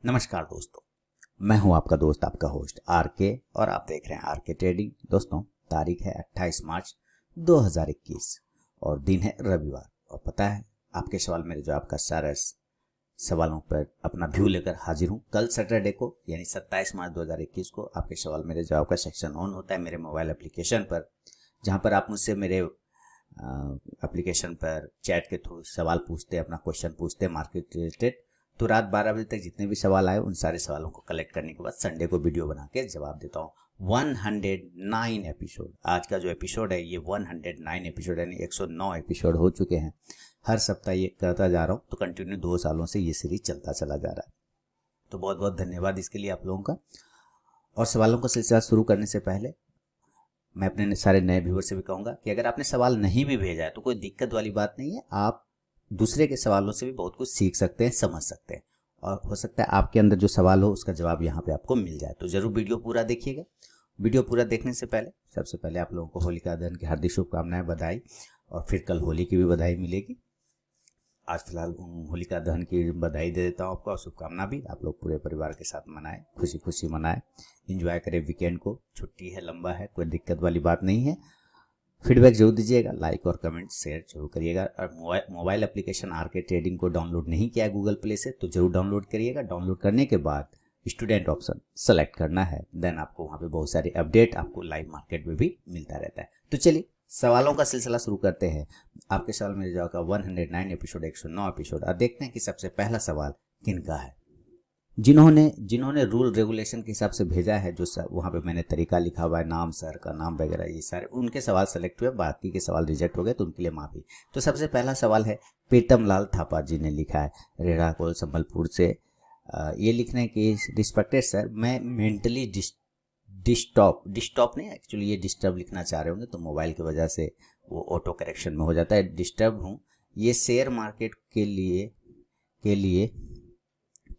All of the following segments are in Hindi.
नमस्कार दोस्तों, मैं हूं आपका दोस्त, आपका होस्ट आर के, और आप देख रहे हैं आर के ट्रेडिंग। दोस्तों, तारीख है 28 मार्च 2021 और दिन है रविवार। और पता है, आपके सवाल मेरे जवाब का सारा सवालों पर अपना व्यू लेकर हाजिर हूं। कल सैटरडे को यानी 27 मार्च 2021 को आपके सवाल मेरे जवाब का सेक्शन ऑन होता है मेरे मोबाइल एप्लीकेशन पर, जहां पर आप मुझसे मेरे एप्लीकेशन पर चैट के थ्रू सवाल पूछते हैं, अपना क्वेश्चन पूछते हैं मार्केट रिलेटेड। तो रात 12 बजे तक जितने भी सवाल आए उन सारे सवालों को कलेक्ट करने के बाद संडे को वीडियो बना के जवाब देता हूँ। 109 एपिसोड, आज का जो एपिसोड है ये 109 एपिसोड यानी 109 एपिसोड हो चुके हैं। हर सप्ताह ये करता जा रहा हूँ, तो कंटिन्यू 2 सालों से ये सीरीज चलता चला जा रहा है। तो बहुत बहुत धन्यवाद इसके लिए आप लोगों का। और सवालों का सिलसिला शुरू करने से पहले मैं अपने सारे नए व्यूअर से भी कहूँगा कि अगर आपने सवाल नहीं भी भेजा है तो कोई दिक्कत वाली बात नहीं है। आप दूसरे के सवालों से भी बहुत कुछ सीख सकते हैं, समझ सकते हैं, और हो सकता है आपके अंदर जो सवाल हो उसका जवाब यहाँ पे आपको मिल जाए। तो जरूर वीडियो पूरा देखिएगा। वीडियो पूरा देखने से पहले सबसे पहले आप लोगों को होलिका दहन की हार्दिक शुभकामनाएं, बधाई, और फिर कल होली की भी बधाई मिलेगी। आज फिलहाल होलिका दहन की बधाई दे देता हूँ आपको, और शुभकामना भी। आप लोग पूरे परिवार के साथ मनाएं, खुशी खुशी मनाएं, एंजॉय करें वीकेंड को। छुट्टी है, लंबा है, कोई दिक्कत वाली बात नहीं है। फीडबैक जरूर दीजिएगा, लाइक और कमेंट शेयर जरूर करिएगा। और मोबाइल एप्लीकेशन आर के ट्रेडिंग को डाउनलोड नहीं किया है गूगल प्ले से तो जरूर डाउनलोड करिएगा। डाउनलोड करने के बाद स्टूडेंट ऑप्शन सेलेक्ट करना है, देन आपको वहाँ पे बहुत सारी अपडेट आपको लाइव मार्केट में भी मिलता रहता है। तो चलिए सवालों का सिलसिला शुरू करते हैं। आपके सवाल मेरे जवाब का 109 एपिसोड, 109 एपिसोड। अब देखते हैं कि सबसे पहला सवाल किनका है। जिन्होंने रूल रेगुलेशन के हिसाब से भेजा है, जो वहाँ पे मैंने तरीका लिखा हुआ है, नाम, सर का नाम वगैरह, ये सारे उनके सवाल सेलेक्ट हुए, बाकी के सवाल रिजेक्ट हो गए, तो उनके लिए माफी। तो सबसे पहला सवाल है प्रीतम लाल थापा जी ने लिखा है, रेढ़ा कोल संबलपुर से। ये लिखने की रिस्पेक्टेड सर, मैं मेंटली डिस्टर्ब नहीं, एक्चुअली ये डिस्टर्ब लिखना चाह रहे होंगे तो मोबाइल की वजह से वो ऑटो करेक्शन में हो जाता है। डिस्टर्ब हूँ ये शेयर मार्केट के लिए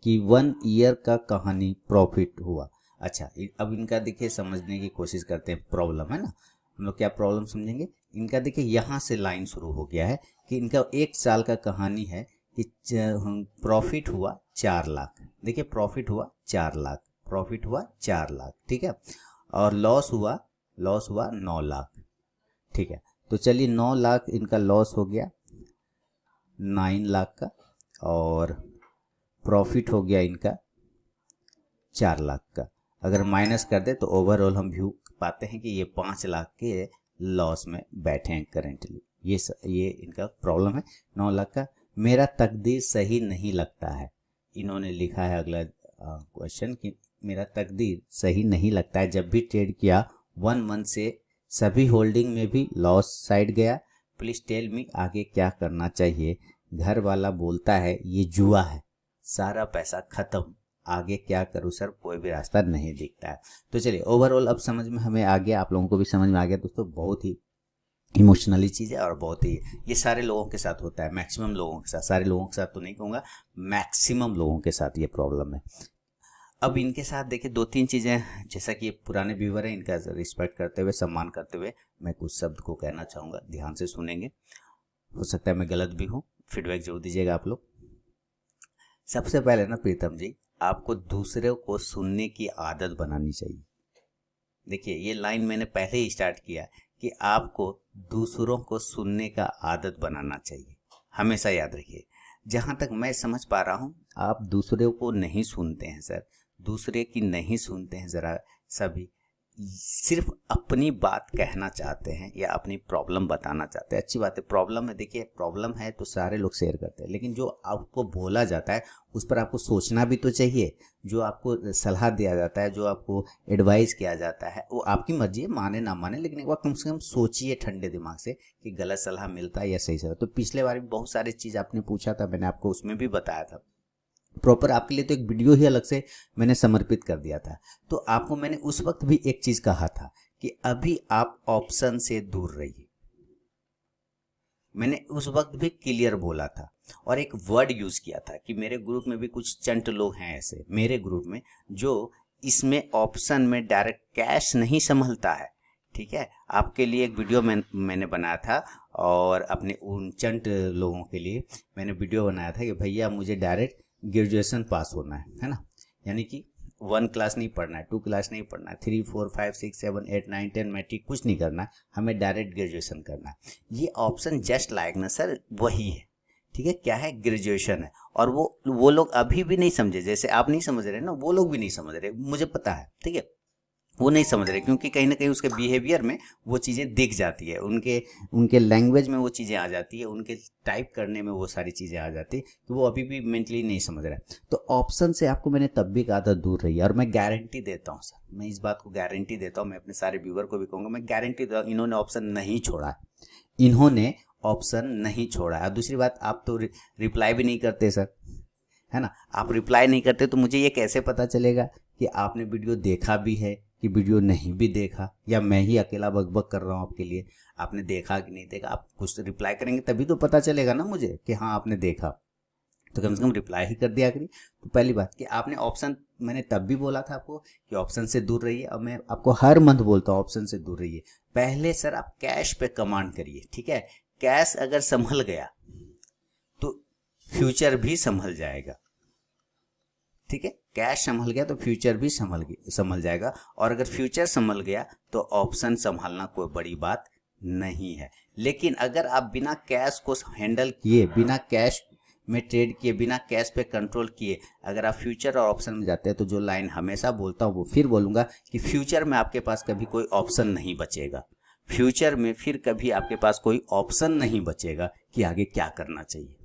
कि 1 ईयर का कहानी प्रॉफिट हुआ। अच्छा, अब इनका देखिए समझने की कोशिश करते हैं। प्रॉब्लम है ना, हम लोग क्या प्रॉब्लम समझेंगे। इनका देखिए यहाँ से लाइन शुरू हो गया है कि इनका 1 साल का कहानी है कि प्रॉफिट हुआ 4 लाख। देखिए प्रॉफिट हुआ 4 लाख, प्रॉफिट हुआ 4 लाख, ठीक है, और लॉस हुआ 9 लाख, ठीक है। तो चलिए 9 लाख इनका लॉस हो गया 9 लाख का, और प्रॉफिट हो गया इनका 4 लाख का। अगर माइनस कर दे तो ओवरऑल हम व्यू पाते हैं कि ये 5 लाख के लॉस में बैठे हैं करेंटली। ये इनका प्रॉब्लम है। 9 लाख का। मेरा तकदीर सही नहीं लगता है, इन्होंने लिखा है अगला क्वेश्चन कि मेरा तकदीर सही नहीं लगता है। जब भी ट्रेड किया 1 मंथ से सभी होल्डिंग में भी लॉस साइड गया। प्लीज टेल मी आगे क्या करना चाहिए। घर वाला बोलता है ये जुआ है, सारा पैसा खत्म, आगे क्या करूं सर, कोई भी रास्ता नहीं दिखता है। तो चलिए ओवरऑल अब समझ में हमें आ गया, आप लोगों को भी समझ में आ गया दोस्तों। बहुत ही इमोशनली चीज़ है और बहुत ही, ये सारे लोगों के साथ होता है, मैक्सिमम लोगों के साथ, सारे लोगों के साथ तो नहीं कहूँगा, मैक्सिमम लोगों के साथ ये प्रॉब्लम है। अब इनके साथ देखिए 2-3 चीज़ें, जैसा कि ये पुराने व्यूवर हैं, इनका रिस्पेक्ट करते हुए, सम्मान करते हुए मैं कुछ शब्द को कहना चाहूँगा, ध्यान से सुनेंगे। हो सकता है मैं गलत भी हूँ, फीडबैक जरूर दीजिएगा आप लोग। सबसे पहले ना प्रीतम जी, आपको दूसरे को सुनने की आदत बनानी चाहिए। देखिए ये लाइन मैंने पहले ही स्टार्ट किया कि आपको दूसरों को सुनने का आदत बनाना चाहिए। हमेशा याद रखिए, जहाँ तक मैं समझ पा रहा हूँ आप दूसरे को नहीं सुनते हैं सर, दूसरे की नहीं सुनते हैं। ज़रा सभी सिर्फ अपनी बात कहना चाहते हैं या अपनी प्रॉब्लम बताना चाहते हैं। अच्छी बात है, प्रॉब्लम है, देखिए प्रॉब्लम है तो सारे लोग शेयर करते हैं, लेकिन जो आपको बोला जाता है उस पर आपको सोचना भी तो चाहिए। जो आपको सलाह दिया जाता है, जो आपको एडवाइस किया जाता है, वो आपकी मर्जी है, माने ना माने, लेकिन एक बार कम से कम सोचिए ठंडे दिमाग से कि गलत सलाह मिलता है या सही सलाह। तो पिछले बार भी बहुत सारी चीज़ आपने पूछा था, मैंने आपको उसमें भी बताया था प्रॉपर, आपके लिए तो एक वीडियो ही अलग से मैंने समर्पित कर दिया था। तो आपको मैंने उस वक्त भी एक चीज कहा था कि अभी आप ऑप्शन से दूर रहिए। मैंने उस वक्त भी क्लियर बोला था, और एक वर्ड यूज किया था कि मेरे ग्रुप में भी कुछ चंट लोग हैं ऐसे, मेरे ग्रुप में, जो इसमें ऑप्शन में डायरेक्ट कैश नहीं संभलता है। ठीक है, आपके लिए एक वीडियो मैंने बनाया था, और अपने उन चंट लोगों के लिए मैंने वीडियो बनाया था कि भैया मुझे डायरेक्ट ग्रेजुएशन पास होना है ना, यानी कि 1 क्लास नहीं पढ़ना है, 2 क्लास नहीं पढ़ना है, 3, 4, 5, 6, 7, 8, 9, 10 मैट्रिक कुछ नहीं करना है, हमें डायरेक्ट ग्रेजुएशन करना है। ये ऑप्शन जस्ट लाइक ना सर वही है, ठीक है, क्या है, ग्रेजुएशन है। और वो लोग अभी भी नहीं समझे, जैसे आप नहीं समझ रहे ना, वो लोग भी नहीं समझ रहे, मुझे पता है, ठीक है, वो नहीं समझ रहे, क्योंकि कहीं ना कहीं उसके बिहेवियर में वो चीज़ें दिख जाती है, उनके लैंग्वेज में वो चीज़ें आ जाती है, उनके टाइप करने में वो सारी चीज़ें आ जाती है, कि वो अभी भी मेंटली नहीं समझ रहा है। तो ऑप्शन से आपको मैंने तब भी कहा था दूर रहिए, और मैं गारंटी देता हूँ सर, मैं इस बात को गारंटी देता हूँ, मैं अपने सारे व्यूअर को भी कहूँगा, मैं गारंटी देता हूँ, इन्होंने ऑप्शन नहीं छोड़ा है, इन्होंने ऑप्शन नहीं छोड़ा है। और दूसरी बात, आप तो रिप्लाई भी नहीं करते सर, है ना, आप रिप्लाई नहीं करते, तो मुझे ये कैसे पता चलेगा कि आपने वीडियो देखा भी है कि वीडियो नहीं भी देखा, या मैं ही अकेला बकबक कर रहा हूँ आपके लिए, आपने देखा कि नहीं देखा। आप कुछ तो रिप्लाई करेंगे तभी तो पता चलेगा ना मुझे कि हाँ आपने देखा, तो कम से कम रिप्लाई ही कर दिया करिए। तो पहली बात कि आपने ऑप्शन, मैंने तब भी बोला था आपको कि ऑप्शन से दूर रहिए, और मैं आपको हर मंथ बोलता हूँ ऑप्शन से दूर रहिए। पहले सर आप कैश पे कमांड करिए, ठीक है, कैश अगर संभल गया तो फ्यूचर भी संभल जाएगा, ठीक है, कैश संभल गया तो फ्यूचर भी संभल जाएगा, और अगर फ्यूचर संभल गया तो ऑप्शन संभालना कोई बड़ी बात नहीं है। लेकिन अगर आप बिना कैश को हैंडल किए, बिना कैश में ट्रेड किए, बिना कैश पे कंट्रोल किए, अगर आप फ्यूचर और ऑप्शन में जाते हैं, तो जो लाइन हमेशा बोलता हूँ वो फिर बोलूँगा कि फ्यूचर में आपके पास कभी कोई ऑप्शन नहीं बचेगा, फ्यूचर में फिर कभी आपके पास कोई ऑप्शन नहीं बचेगा कि आगे क्या करना चाहिए,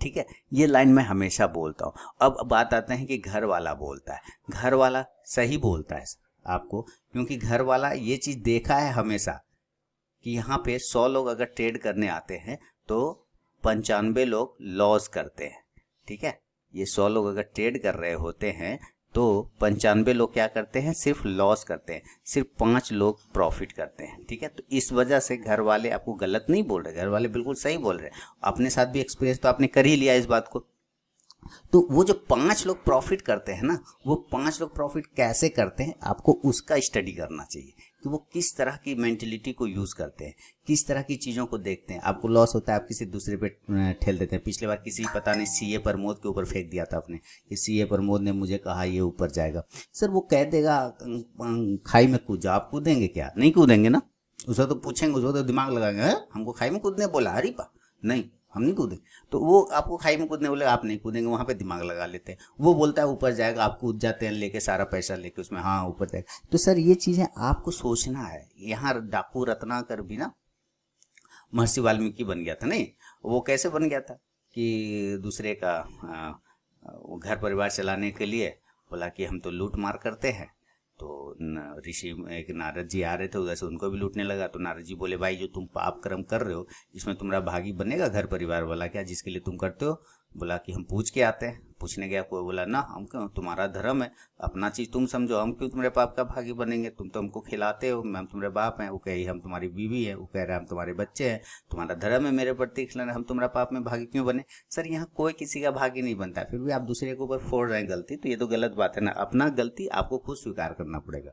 ठीक है, ये लाइन मैं हमेशा बोलता हूँ। अब बात आते हैं कि घर वाला बोलता है, घर वाला सही बोलता है आपको, क्योंकि घर वाला ये चीज़ देखा है हमेशा कि यहाँ पे 100 लोग अगर ट्रेड करने आते हैं तो 95 लोग लॉस करते हैं, ठीक है, ये 100 लोग अगर ट्रेड कर रहे होते हैं तो 95 लोग क्या करते हैं, सिर्फ लॉस करते हैं, सिर्फ 5 लोग प्रॉफिट करते हैं, ठीक है। तो इस वजह से घर वाले आपको गलत नहीं बोल रहे, घर वाले बिल्कुल सही बोल रहे हैं, अपने साथ भी एक्सपीरियंस तो आपने कर ही लिया इस बात को। तो वो जो 5 लोग प्रॉफिट करते हैं ना, वो 5 लोग प्रॉफिट कैसे करते हैं, आपको उसका स्टडी करना चाहिए कि वो किस तरह की मेंटेलिटी को यूज़ करते हैं, किस तरह की चीज़ों को देखते हैं। आपको लॉस होता है, आप किसी दूसरे पे ठेल देते हैं। पिछले बार किसी पता नहीं सीए प्रमोद के ऊपर फेंक दिया था आपने कि सीए प्रमोद ने मुझे कहा ये ऊपर जाएगा। सर वो कह देगा खाई में कूद जाओ, आप कूदेंगे क्या? नहीं कूदेंगे ना, उसको तो पूछेंगे, उसको तो दिमाग लगाएंगे, हमको खाई में कूदने बोला, अरे पा नहीं हम नहीं कूदेंगे। तो वो आपको खाई में कूदने बोले, आप नहीं कूदेंगे, वहाँ पे दिमाग लगा लेते हैं। वो बोलता है ऊपर जाएगा, आप कूद जाते हैं लेके सारा पैसा लेके उसमें, हाँ ऊपर जाएगा। तो सर ये चीज़ें आपको सोचना है। यहाँ डाकू रत्नाकर भी ना महर्षि वाल्मीकि बन गया था, नहीं वो कैसे बन गया था कि दूसरे का घर परिवार चलाने के लिए बोला कि हम तो लूट मार करते हैं। तो ऋषि एक नारद जी आ रहे थे उधर से, उनको भी लूटने लगा। तो नारद जी बोले, भाई जो तुम पाप कर्म कर रहे हो इसमें तुम्हारा भागी बनेगा घर परिवार वाला क्या, जिसके लिए तुम करते हो? बोला कि हम पूछ के आते हैं। पूछने गया, कोई बोला ना हम क्यों, तुम्हारा धर्म है, अपना चीज़ तुम समझो, हम क्यों तुम्हारे पाप का भागी बनेंगे, तुम तो हमको खिलाते हो, हम तुम्हारे बाप हैं। वो कहे हम तुम्हारी बीवी है, वो कह रहे हम तुम्हारे बच्चे हैं, तुम्हारा धर्म है मेरे प्रति खिलाना, हम तुम्हारा पाप में भागी क्यों बने? सर यहाँ कोई किसी का भागी नहीं बनता, फिर भी आप दूसरे के ऊपर फोड़ रहे हैं गलती, तो ये तो गलत बात है ना। अपना गलती आपको खुद स्वीकार करना पड़ेगा,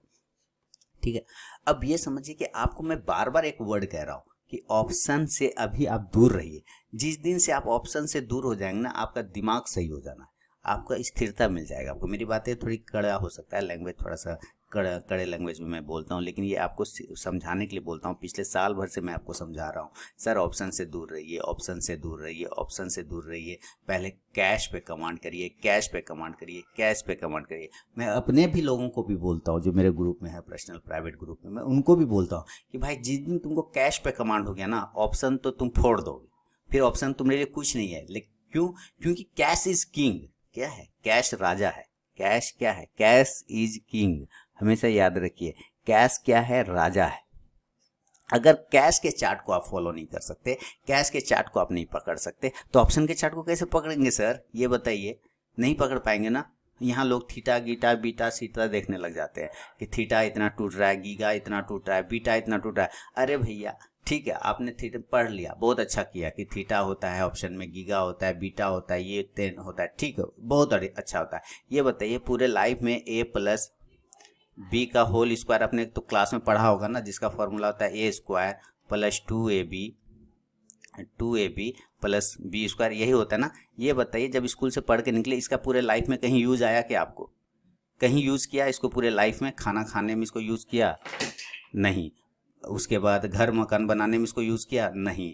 ठीक है। अब ये समझिए कि आपको मैं बार बार एक वर्ड कह रहा हूँ कि ऑप्शन से अभी आप दूर रहिए। जिस दिन से आप ऑप्शन से दूर हो जाएंगे ना, आपका दिमाग सही हो जाना है, आपका स्थिरता मिल जाएगा आपको। मेरी बातें थोड़ी कड़ा हो सकता है, लैंग्वेज थोड़ा सा कड़े लैंग्वेज में मैं बोलता हूँ, लेकिन ये आपको समझाने के लिए बोलता हूँ। पिछले साल भर से मैं आपको समझा रहा हूँ, सर ऑप्शन से दूर रहिए, ऑप्शन से दूर रहिए, ऑप्शन से दूर रहिए। पहले कैश पे कमांड करिए, कैश पे कमांड करिए, कैश पे कमांड करिए। मैं अपने भी लोगों को भी बोलता हूँ जो मेरे ग्रुप में है, पर्सनल प्राइवेट ग्रुप में, मैं उनको भी बोलता हूँ कि भाई जिस दिन तुमको कैश पे कमांड हो गया ना, ऑप्शन तो तुम फोड़ दोगे, फिर ऑप्शन तुम्हारे लिए कुछ नहीं है। लेकिन क्यों? क्योंकि कैश इज किंग। क्या है? कैश राजा है। कैश क्या है? कैश इज किंग, हमेशा याद रखिए। कैश क्या है? राजा है। अगर कैश के चार्ट को आप फॉलो नहीं कर सकते, कैश के चार्ट को आप नहीं पकड़ सकते, तो ऑप्शन के चार्ट को कैसे पकड़ेंगे सर? ये बताइए, नहीं पकड़ पाएंगे ना। यहाँ लोग थीटा गीटा बीटा सीटा देखने लग जाते हैं कि थीटा इतना टूट रहा है, गीगा इतना टूट रहा है, बीटा इतना टूट रहा है। अरे भैया ठीक है, आपने थीटा पढ़ लिया, बहुत अच्छा किया कि थीटा होता है ऑप्शन में, गीगा होता है, बीटा होता है, ये 10 होता है, ठीक है, बहुत अच्छा होता है। ये बताइए पूरे लाइफ में a प्लस बी का होल स्क्वायर आपने तो क्लास में पढ़ा होगा ना, जिसका फॉर्मूला होता है a² + 2ab 2ab plus B square, यही होता है ना। ये बताइए जब स्कूल से पढ़ के निकले इसका पूरे लाइफ में कहीं यूज आया क्या आपको? कहीं यूज किया इसको पूरे लाइफ में? खाना खाने में इसको यूज किया? नहीं। उसके बाद घर मकान बनाने में इसको यूज किया? नहीं।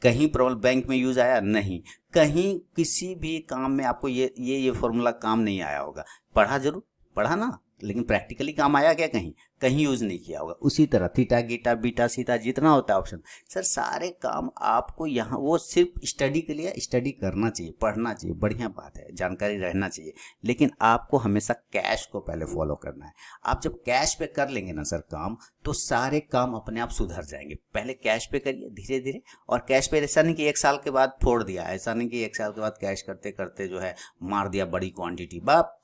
कहीं प्रॉब्लम बैंक में यूज आया? नहीं। कहीं किसी भी काम में आपको ये फॉर्मूला काम नहीं आया होगा। पढ़ा जरूर, पढ़ा ना, लेकिन प्रैक्टिकली काम आया क्या? कहीं कहीं यूज नहीं किया होगा। उसी तरह थीटा गीटा बीटा सीटा जितना होता है ऑप्शन, सर सारे काम आपको यहाँ, वो सिर्फ स्टडी के लिए स्टडी करना चाहिए, पढ़ना चाहिए, बढ़िया बात है, जानकारी रहना चाहिए, लेकिन आपको हमेशा कैश को पहले फॉलो करना है। आप जब कैश पे कर लेंगे ना सर काम, तो सारे काम अपने आप सुधर जाएंगे। पहले कैश पे करिए धीरे धीरे, और कैश पे ऐसा नहीं कि 1 साल के बाद फोड़ दिया, ऐसा नहीं कि 1 साल के बाद कैश करते करते जो है मार दिया बड़ी क्वांटिटी, बाप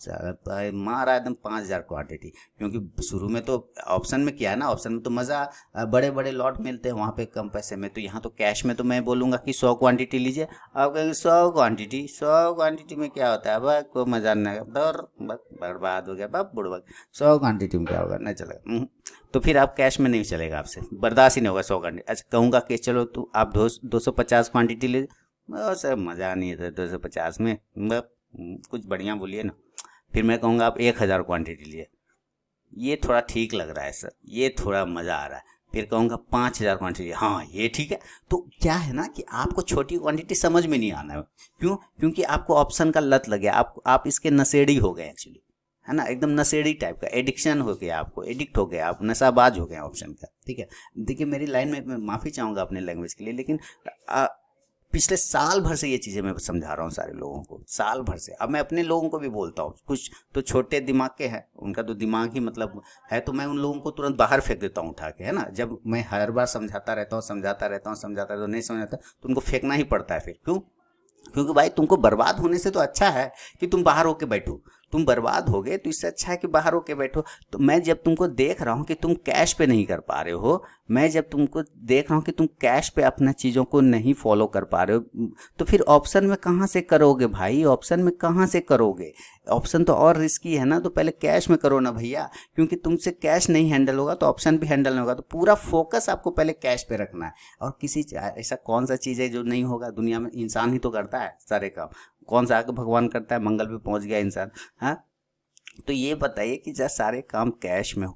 मारा एकदम 5000 क्वांटिटी। क्योंकि शुरू में तो ऑप्शन में क्या है ना, ऑप्शन में तो मज़ा, बड़े बड़े लॉट मिलते हैं वहाँ पे कम पैसे में, तो यहाँ तो कैश में तो मैं बोलूँगा कि 100 क्वांटिटी लीजिए। आप कहेंगे 100 क्वांटिटी में क्या होता है, बस कोई मजा नहीं, बर्बाद हो गया बाप बुढ़वा, 100 क्वांटिटी में क्या होगा, नहीं चलेगा। तो फिर आप कैश में नहीं चलेगा, आपसे बर्दाश्त ही नहीं होगा 100 क्वांटिटी। अच्छा कहूँगा कि चलो तो आप 250 क्वांटिटी ले, सर मज़ा नहीं है 250 में, कुछ बढ़िया बोलिए ना। फिर मैं कहूँगा आप 1000 क्वांटिटी लिए, ये थोड़ा ठीक लग रहा है सर, ये थोड़ा मज़ा आ रहा है। फिर कहूँगा 5000 क्वांटिटी, हाँ ये ठीक है। तो क्या है ना कि आपको छोटी क्वांटिटी समझ में नहीं आना है। क्यों? क्योंकि आपको ऑप्शन का लत लग गया, आप इसके नशेड़ी हो गए एक्चुअली, है ना, एकदम नशेड़ी टाइप का एडिक्शन हो गया, आपको एडिक्ट हो गया, आप नशाबाज हो गए ऑप्शन का। ठीक है, देखिए मेरी लाइन में मैं माफ़ी चाहूँगा अपने लैंग्वेज के लिए, लेकिन पिछले साल भर से ये चीज़ें मैं समझा रहा हूँ सारे लोगों को, साल भर से। अब मैं अपने लोगों को भी बोलता हूँ, कुछ तो छोटे दिमाग के हैं, उनका तो दिमाग ही मतलब है, तो मैं उन लोगों को तुरंत बाहर फेंक देता हूँ उठा के, है ना। जब मैं हर बार समझाता रहता हूँ, नहीं समझाता तो उनको फेंकना ही पड़ता है फिर। क्यों? क्योंकि भाई तुमको बर्बाद होने से तो अच्छा है कि तुम बाहर होके बैठो, तुम बर्बाद हो गए तो इससे अच्छा है कि बाहर होके बैठो। तो मैं जब तुमको देख रहा हूँ कि तुम कैश पे नहीं कर पा रहे हो, मैं जब तुमको देख रहा हूँ कि तुम कैश पे अपना चीज़ों को नहीं फॉलो कर पा रहे हो, तो फिर ऑप्शन में कहाँ से करोगे भाई, ऑप्शन में कहाँ से करोगे? ऑप्शन तो और रिस्की है ना, तो पहले कैश में करो ना भैया, क्योंकि तुमसे कैश नहीं हैंडल होगा तो ऑप्शन भी हैंडल नहीं होगा। तो पूरा फोकस आपको पहले कैश पे रखना है। और किसी ऐसा कौन सा चीज़ है जो नहीं होगा दुनिया में? इंसान ही तो करता है सारे काम, कौन सा आके भगवान करता है, मंगल पे पहुंच गया इंसान, हाँ। तो ये बताइए कि जब सारे काम कैश में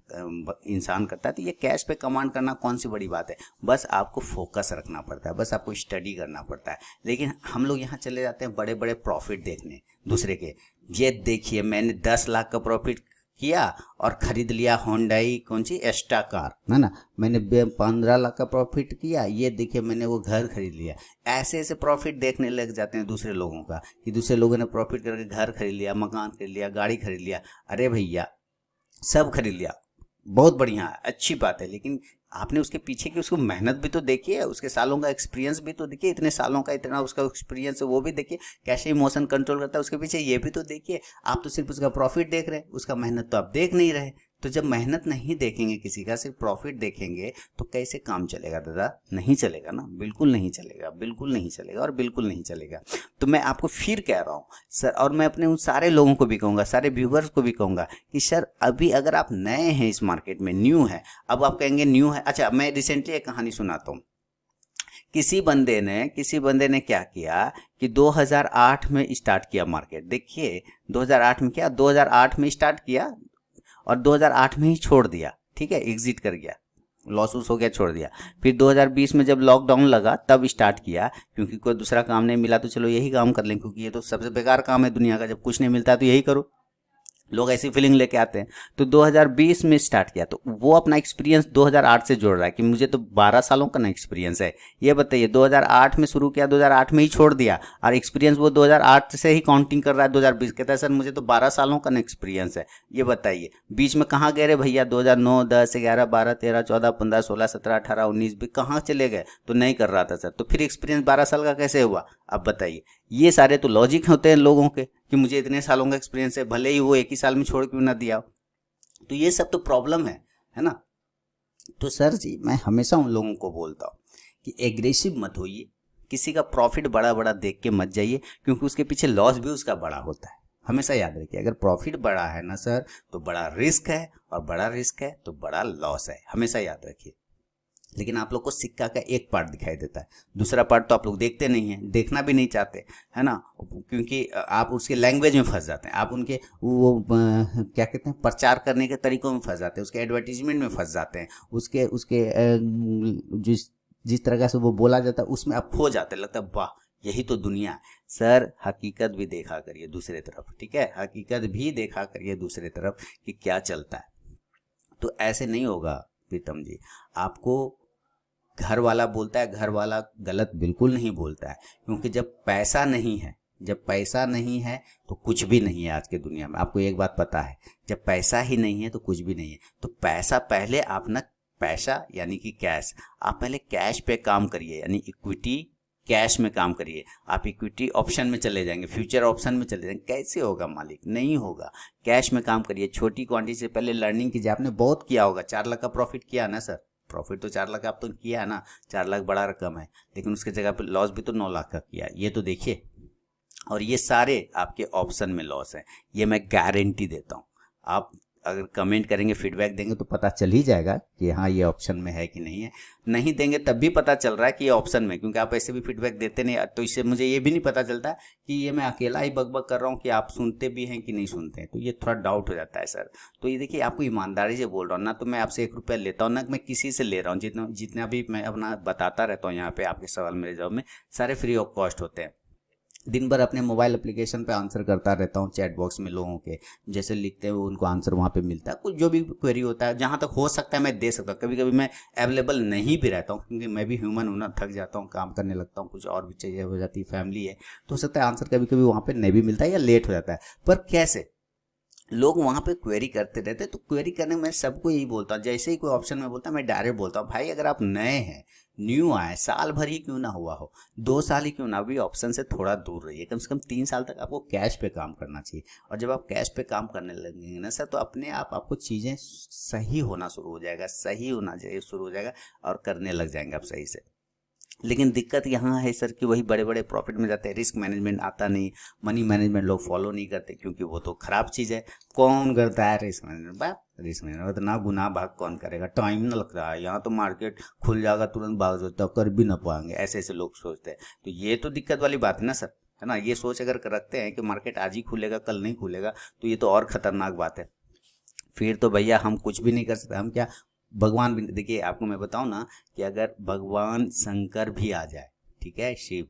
इंसान करता है, तो ये कैश पे कमांड करना कौन सी बड़ी बात है? बस आपको फोकस रखना पड़ता है, बस आपको स्टडी करना पड़ता है। लेकिन हम लोग यहाँ चले जाते हैं बड़े बड़े प्रॉफिट देखने दूसरे के। ये देखिए मैंने 10 लाख का प्रॉफिट किया और खरीद लिया होंडाई कौन सी एस्टा कार, है ना, मैंने 15 लाख का प्रॉफिट किया, ये देखिए मैंने वो घर खरीद लिया। ऐसे ऐसे प्रॉफिट देखने लग जाते हैं दूसरे लोगों का, कि दूसरे लोगों ने प्रॉफिट करके घर खरीद लिया, मकान खरीद लिया, गाड़ी खरीद लिया। अरे भैया सब खरीद लिया, बहुत बढ़िया, अच्छी बात है, लेकिन आपने उसके पीछे की उसको मेहनत भी तो देखिए, उसके सालों का एक्सपीरियंस भी तो देखिए, इतने सालों का इतना उसका एक्सपीरियंस है वो भी देखिए, कैसे इमोशन कंट्रोल करता है उसके पीछे, ये भी तो देखिए। आप तो सिर्फ उसका प्रॉफिट देख रहे हैं, उसका मेहनत तो आप देख नहीं रहे। तो जब मेहनत नहीं देखेंगे किसी का, सिर्फ प्रॉफिट देखेंगे, तो कैसे काम चलेगा दादा? नहीं चलेगा ना, बिल्कुल नहीं चलेगा, बिल्कुल नहीं चलेगा और बिल्कुल नहीं चलेगा। तो मैं आपको फिर कह रहा हूँ सर, और मैं अपने उन सारे लोगों को भी कहूँगा, सारे व्यूवर्स को भी कहूँगा कि सर अभी अगर आप नए हैं इस मार्केट में, न्यू है, अब आप कहेंगे न्यू है। अच्छा मैं रिसेंटली एक कहानी सुनाता हूँ। किसी बंदे ने क्या किया कि 2008 में स्टार्ट किया मार्केट। देखिए 2008 में क्या, 2008 में स्टार्ट किया और 2008 में ही छोड़ दिया, ठीक है, एग्जिट कर गया, लॉस हो गया, छोड़ दिया। फिर 2020 में जब लॉकडाउन लगा तब स्टार्ट किया, क्योंकि कोई दूसरा काम नहीं मिला तो चलो यही काम कर लें, क्योंकि ये तो सबसे बेकार काम है दुनिया का, जब कुछ नहीं मिलता है तो यही करो, लोग ऐसी फीलिंग लेके आते हैं। तो 2020 में स्टार्ट किया, तो वो अपना एक्सपीरियंस 2008 से जोड़ रहा है कि मुझे तो 12 सालों का ना एक्सपीरियंस है। ये बताइए 2008 में शुरू किया, 2008 में ही छोड़ दिया, और एक्सपीरियंस वो 2008 से ही काउंटिंग कर रहा है 2020, कहता है सर मुझे तो 12 सालों का ना एक्सपीरियंस है। ये बताइए बीच में कहाँ गए रे भैया? 2009, 10, 11, 12, 13, 14, 15, 16, 17, 18, 19 भी कहाँ चले गए? तो नहीं कर रहा था सर, तो फिर एक्सपीरियंस 12 साल का कैसे हुआ? अब बताइए, ये सारे तो लॉजिक होते हैं लोगों के कि मुझे इतने सालों का एक्सपीरियंस है, भले ही वो एक ही साल में छोड़ क्यों ना दिया। तो ये सब तो प्रॉब्लम है ना। तो सर जी मैं हमेशा उन लोगों को बोलता हूँ कि एग्रेसिव मत होइए, किसी का प्रॉफिट बड़ा बड़ा देख के मत जाइए, क्योंकि उसके पीछे लॉस भी उसका बड़ा होता है। हमेशा याद रखिए, अगर प्रॉफिट बड़ा है ना सर तो बड़ा रिस्क है, और बड़ा रिस्क है तो बड़ा लॉस है, हमेशा याद रखिए। लेकिन आप लोग को सिक्का का एक पार्ट दिखाई देता है, दूसरा पार्ट तो आप लोग देखते नहीं है, देखना भी नहीं चाहते, है ना, क्योंकि आप उसके लैंग्वेज में फंस जाते हैं, आप उनके वो क्या कहते हैं, प्रचार करने के तरीकों में फंस जाते हैं, उसके एडवर्टीजमेंट में फंस जाते हैं, उसके उसके जिस जिस तरह से वो बोला जाता है उसमें आप खो जाते हैं, लगता है वाह यही तो दुनिया है। सर हकीकत भी देखा करिए दूसरे तरफ, ठीक है, हकीकत भी देखा करिए दूसरे तरफ कि क्या चलता है। तो ऐसे नहीं होगा प्रीतम जी, आपको घर वाला बोलता है, घर वाला गलत बिल्कुल नहीं बोलता है, क्योंकि जब पैसा नहीं है, जब पैसा नहीं है तो कुछ भी नहीं है आज के दुनिया में। आपको एक बात पता है, जब पैसा ही नहीं है तो कुछ भी नहीं है। तो पैसा पहले आप ना, पैसा यानी कि कैश, आप पहले कैश पे काम करिए, यानी इक्विटी कैश में काम करिए। आप इक्विटी ऑप्शन में चले जाएंगे, फ्यूचर ऑप्शन में चले जाएंगे, कैसे होगा मालिक, नहीं होगा। कैश में काम करिए, छोटी क्वांटिटी से पहले लर्निंग कीजिए। आपने बहुत किया होगा, 4 लाख का प्रॉफिट किया ना सर, प्रॉफिट तो 4 लाख आप तो किया है ना, 4 लाख बड़ा रकम है, लेकिन उसके जगह पे लॉस भी तो 9 लाख का किया, ये तो देखिए। और ये सारे आपके ऑप्शन में लॉस है, ये मैं गारंटी देता हूँ। आप अगर कमेंट करेंगे, फीडबैक देंगे तो पता चल ही जाएगा कि हाँ ये ऑप्शन में है कि नहीं है। नहीं देंगे तब भी पता चल रहा है कि ये ऑप्शन में, क्योंकि आप ऐसे भी फीडबैक देते नहीं, तो इससे मुझे ये भी नहीं पता चलता कि ये मैं अकेला ही बकबक कर रहा हूँ कि आप सुनते भी हैं कि नहीं सुनते हैं, तो ये थोड़ा डाउट हो जाता है सर। तो ये देखिए, आपको ईमानदारी से बोल रहा हूँ ना, तो मैं आपसे 1 रुपया लेता हूँ ना, मैं किसी से ले रहा हूँ, जितना भी मैं अपना बताता रहता हूँ यहाँ पे, आपके सवाल मेरे जवाब में सारे फ्री ऑफ कॉस्ट होते हैं। दिन भर अपने मोबाइल एप्लीकेशन पे आंसर करता रहता हूँ, चैट बॉक्स में लोगों के जैसे लिखते हैं उनको आंसर वहाँ पे मिलता है, कुछ जो भी क्वेरी होता है जहाँ तक हो सकता है मैं दे सकता हूँ। कभी कभी मैं अवेलेबल नहीं भी रहता हूँ, क्योंकि मैं भी ह्यूमन हूँ ना, थक जाता हूँ, काम करने लगता हूँ, कुछ और भी चाहिए हो जाती है, फैमिली है, तो हो सकता है आंसर कभी कभी वहाँ पर नहीं भी मिलता है या लेट हो जाता है। पर कैसे लोग वहाँ पे क्वेरी करते रहते, तो क्वेरी करने में सबको यही बोलता हूँ, जैसे ही कोई ऑप्शन में बोलता है मैं डायरेक्ट बोलता हूँ, भाई अगर आप नए हैं, न्यू आए, साल भर ही क्यों ना हुआ हो, 2 साल ही क्यों ना, अभी ऑप्शन से थोड़ा दूर रहिए, कम से कम 3 साल तक आपको कैश पे काम करना चाहिए। और जब आप कैश पे काम करने लगेंगे ना सर, तो अपने आप आपको चीज़ें सही होना शुरू हो जाएगा, सही होना शुरू हो जाएगा और करने लग जाएंगे आप सही से। लेकिन दिक्कत यहाँ है सर कि वही बड़े बड़े प्रॉफिट में जाते हैं, रिस्क मैनेजमेंट आता नहीं, मनी मैनेजमेंट लोग फॉलो नहीं करते, क्योंकि वो तो खराब चीज़ है। कौन करता है रिस्क मैनेजमेंट, बात रिस्क मैनेजमेंट इतना गुनाह भाग कौन करेगा, टाइम ना लग रहा है, यहाँ तो मार्केट खुल जाएगा तुरंत भाग जाता, कर भी ना पाएंगे, ऐसे ऐसे लोग सोचते हैं। तो ये तो दिक्कत वाली बात है ना सर, है ना। ये सोच अगर रखते हैं कि मार्केट आज ही खुलेगा कल नहीं खुलेगा, तो ये तो और खतरनाक बात है। फिर तो भैया हम कुछ भी नहीं कर सकते, हम क्या, भगवान भी देखिए, आपको मैं बताऊं ना कि अगर भगवान शंकर भी आ जाए, ठीक है, शिव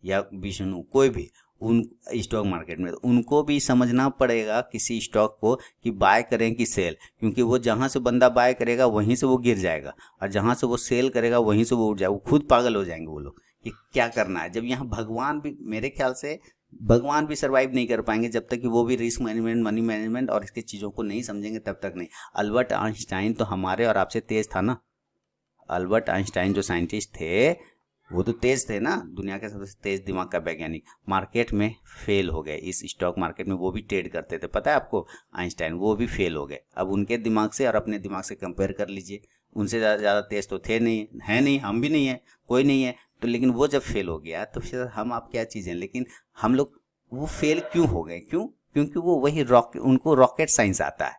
या विष्णु कोई भी उन स्टॉक मार्केट में, तो उनको भी समझना पड़ेगा किसी स्टॉक को कि बाय करें कि सेल, क्योंकि वो जहां से बंदा बाय करेगा वहीं से वो गिर जाएगा, और जहां से वो सेल करेगा वहीं से वो उठ जाएगा, वो खुद पागल हो जाएंगे वो लोग कि क्या करना है। जब यहाँ भगवान भी, मेरे ख्याल से भगवान भी सरवाइव नहीं कर पाएंगे जब तक कि वो भी रिस्क मैनेजमेंट, मनी मैनेजमेंट और इसके चीज़ों को नहीं समझेंगे, तब तक नहीं। अल्बर्ट आइंस्टाइन तो हमारे और आपसे तेज था ना, अल्बर्ट आइंस्टाइन जो साइंटिस्ट थे वो तो तेज थे ना, दुनिया के सबसे तेज दिमाग का वैज्ञानिक, मार्केट में फेल हो गए, इस स्टॉक मार्केट में वो भी ट्रेड करते थे, पता है आपको, आइंस्टाइन, वो भी फेल हो गए। अब उनके दिमाग से और अपने दिमाग से कंपेयर कर लीजिए, उनसे ज़्यादा तेज तो थे नहीं, है नहीं, हम भी नहीं है, कोई नहीं है, तो लेकिन वो जब फेल हो गया तो फिर हम आप क्या चीज़ें। लेकिन हम लोग वो फेल क्यों हो गए, क्यों, क्योंकि वो वही रॉकेट, उनको रॉकेट साइंस आता है,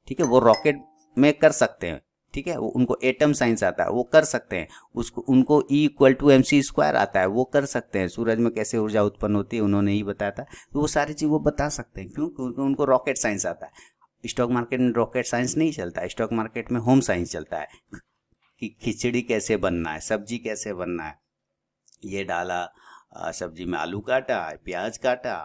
ठीक है, वो रॉकेट में कर सकते हैं, ठीक है, वो उनको एटम साइंस आता है, वो कर सकते हैं, उसको उनको E=mc² आता है, वो कर सकते हैं, सूरज में कैसे ऊर्जा उत्पन्न होती है उन्होंने ही बताया था, तो वो सारी चीज़ वो बता सकते हैं, क्यों, क्योंकि उनको रॉकेट साइंस आता है। स्टॉक मार्केट में रॉकेट साइंस नहीं चलता है, स्टॉक मार्केट में होम साइंस चलता है कि खिचड़ी कैसे बनना है, सब्जी कैसे बनना है, ये डाला सब्जी में, आलू काटा, प्याज काटा,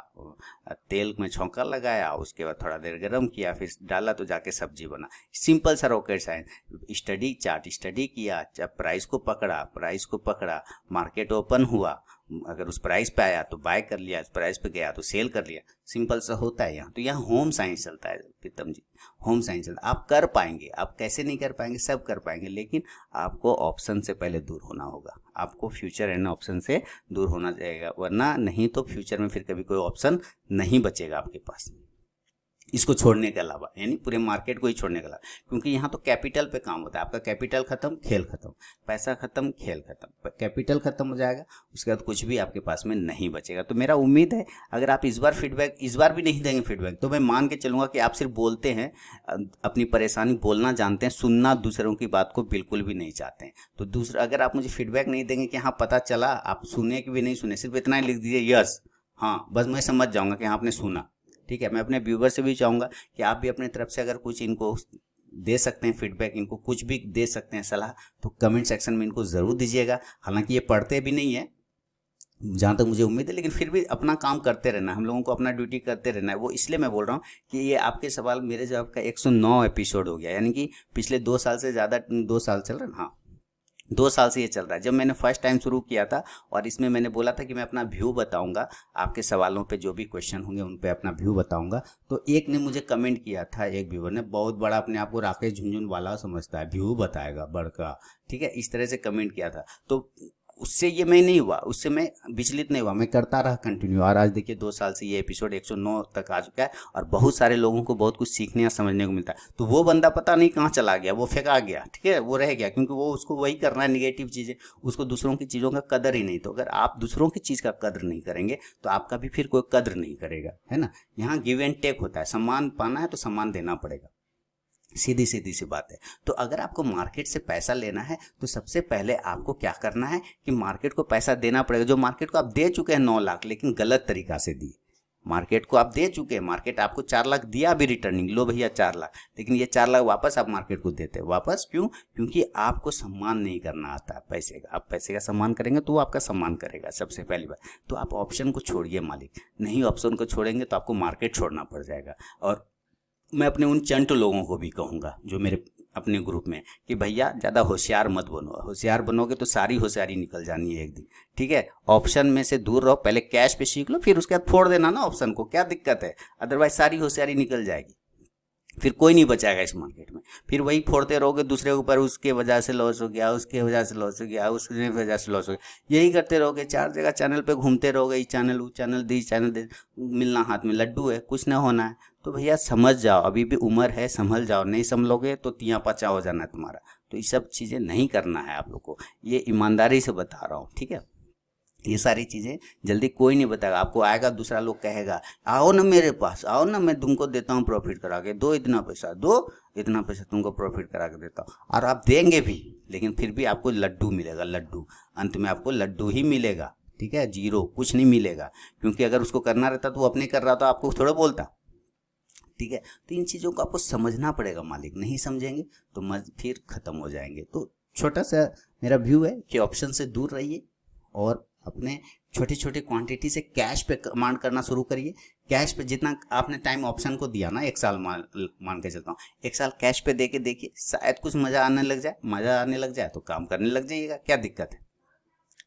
तेल में छौंका लगाया, उसके बाद थोड़ा देर गरम किया, फिर डाला तो जाके सब्जी बना। सिंपल सा rocket science. Study chart study किया, जब प्राइस को पकड़ा, मार्केट ओपन हुआ, अगर उस प्राइस पे आया तो बाय कर लिया, उस प्राइस पे गया तो सेल कर लिया, सिंपल सा होता है यहाँ। तो यहाँ होम साइंस चलता है प्रीतम जी, होम साइंस चलता है। आप कर पाएंगे, आप कैसे नहीं कर पाएंगे, सब कर पाएंगे, लेकिन आपको ऑप्शन से पहले दूर होना होगा, आपको फ्यूचर एंड ऑप्शन से दूर होना चाहिए, वरना नहीं तो फ्यूचर में फिर कभी कोई ऑप्शन नहीं बचेगा आपके पास। इसको छोड़ने के अलावा, यानी पूरे मार्केट को ही छोड़ने के अलावा, क्योंकि यहाँ तो कैपिटल पे काम होता है। आपका कैपिटल खत्म, खेल खत्म, पैसा खत्म, खेल खत्म, कैपिटल खत्म हो जाएगा, उसके बाद कुछ भी आपके पास में नहीं बचेगा। तो मेरा उम्मीद है अगर आप इस बार फीडबैक, इस बार भी नहीं देंगे फीडबैक, तो मैं मान के चलूँगा कि आप सिर्फ बोलते हैं, अपनी परेशानी बोलना जानते हैं, सुनना दूसरों की बात को बिल्कुल भी नहीं चाहते हैं। तो दूसरा, अगर आप मुझे फीडबैक नहीं देंगे कि हाँ पता चला, आप सुने कि भी नहीं सुने, सिर्फ इतना ही लिख दीजिए यस, हाँ, बस मैं समझ जाऊँगा कि हाँ आपने सुना। ठीक है, मैं अपने व्यूवर से भी चाहूँगा कि आप भी अपने तरफ से अगर कुछ इनको दे सकते हैं फीडबैक, इनको कुछ भी दे सकते हैं सलाह, तो कमेंट सेक्शन में इनको ज़रूर दीजिएगा। हालांकि ये पढ़ते भी नहीं है जहाँ तक मुझे उम्मीद है, लेकिन फिर भी अपना काम करते रहना, हम लोगों को अपना ड्यूटी करते रहना है। वो इसलिए मैं बोल रहा हूँ कि ये आपके सवाल मेरे जवाब का 109 एपिसोड हो गया, यानी कि पिछले 2 साल से ज़्यादा, 2 साल चल रहा है, हाँ 2 साल से ये चल रहा है। जब मैंने फर्स्ट टाइम शुरू किया था और इसमें मैंने बोला था कि मैं अपना व्यू बताऊंगा, आपके सवालों पे जो भी क्वेश्चन होंगे उन पे अपना व्यू बताऊंगा, तो एक ने मुझे कमेंट किया था, एक व्यूअर ने, बहुत बड़ा अपने आप को राकेश झुनझुनवाला समझता है, व्यू बताएगा बड़का, ठीक है, इस तरह से कमेंट किया था। तो उससे ये मैं नहीं हुआ, उससे मैं विचलित नहीं हुआ, मैं करता रहा कंटिन्यू, और आज देखिए 2 साल से ये एपिसोड 109 तक आ चुका है और बहुत सारे लोगों को बहुत कुछ सीखने या समझने को मिलता है। तो वो बंदा पता नहीं कहाँ चला गया, वो फेंका गया, ठीक है, वो रह गया, क्योंकि वो उसको वही करना है, निगेटिव चीज़ें, उसको दूसरों की चीज़ों का कदर ही नहीं। तो अगर आप दूसरों की चीज़ का कदर नहीं करेंगे तो आपका भी फिर कोई कदर नहीं करेगा, है ना। यहाँ गिव एंड टेक होता है, सम्मान पाना है तो सम्मान देना पड़ेगा, सीधी सीधी सी बात है। तो अगर आपको मार्केट से पैसा लेना है तो सबसे पहले आपको क्या करना है कि मार्केट को पैसा देना पड़ेगा। जो मार्केट को आप दे चुके हैं 9 लाख, लेकिन गलत तरीका से दिए, मार्केट को आप दे चुके हैं, मार्केट आपको 4 लाख दिया अभी रिटर्निंग, लो भैया 4 लाख, लेकिन ये 4 लाख वापस आप मार्केट को देते हैं। वापस क्यों? क्योंकि आपको सम्मान नहीं करना आता है पैसे का। आप पैसे का सम्मान करेंगे तो वो आपका सम्मान करेगा, सबसे पहली बात। तो आप ऑप्शन को छोड़िए मालिक, नहीं ऑप्शन को छोड़ेंगे तो आपको मार्केट छोड़ना पड़ जाएगा। और मैं अपने उन चंट लोगों को भी कहूँगा जो मेरे अपने ग्रुप में, कि भैया ज़्यादा होशियार मत बनो, होशियार बनोगे तो सारी होशियारी निकल जानी है एक दिन, ठीक है। ऑप्शन में से दूर रहो, पहले कैश पे सीख लो, फिर उसके बाद फोड़ देना ना ऑप्शन को, क्या दिक्कत है, अदरवाइज सारी होशियारी निकल जाएगी, फिर कोई नहीं बचाएगा इस मार्केट में। फिर वही फोड़ते रहोगे दूसरे के ऊपर, उसके वजह से लॉस हो गया, उसके वजह से लॉस हो गया, उसके वजह से लॉस हो गया, यही करते रहोगे, 4 जगह चैनल पे घूमते रहोगे, इस चैनल उस चैनल दी चैनल दे, मिलना हाथ में लड्डू है, कुछ ना होना है। तो भैया समझ जाओ, अभी भी उम्र है, संभल जाओ, नहीं संभलोगे तो तिया पचा हो जाना है तुम्हारा। तो ये सब चीज़ें नहीं करना है आप लोग को, ये ईमानदारी से बता रहा हूँ, ठीक है। ये सारी चीज़ें जल्दी कोई नहीं बताएगा आपको, आएगा दूसरा लोग कहेगा आओ ना मेरे पास, आओ ना मैं तुमको देता हूँ प्रॉफिट करा के, दो इतना पैसा, दो इतना पैसा तुमको प्रॉफिट करा के देता हूँ, और आप देंगे भी, लेकिन फिर भी आपको लड्डू मिलेगा, लड्डू, अंत में आपको लड्डू ही मिलेगा, ठीक है, जीरो, कुछ नहीं मिलेगा। क्योंकि अगर उसको करना रहता तो वो अपने कर रहा था, आपको थोड़ा बोलता, ठीक है। तो इन चीज़ों को आपको समझना पड़ेगा मालिक, नहीं समझेंगे तो फिर खत्म हो जाएंगे। तो छोटा सा मेरा व्यू है कि ऑप्शन से दूर रहिए और अपने छोटी छोटी क्वांटिटी से कैश पे कमांड करना शुरू करिए। कैश पे जितना आपने टाइम ऑप्शन को दिया ना, 1 साल मान के चलता हूँ, 1 साल कैश पे दे के देखिए, शायद कुछ मज़ा आने लग जाए, मज़ा आने लग जाए तो काम करने लग जाइएगा, क्या दिक्कत है।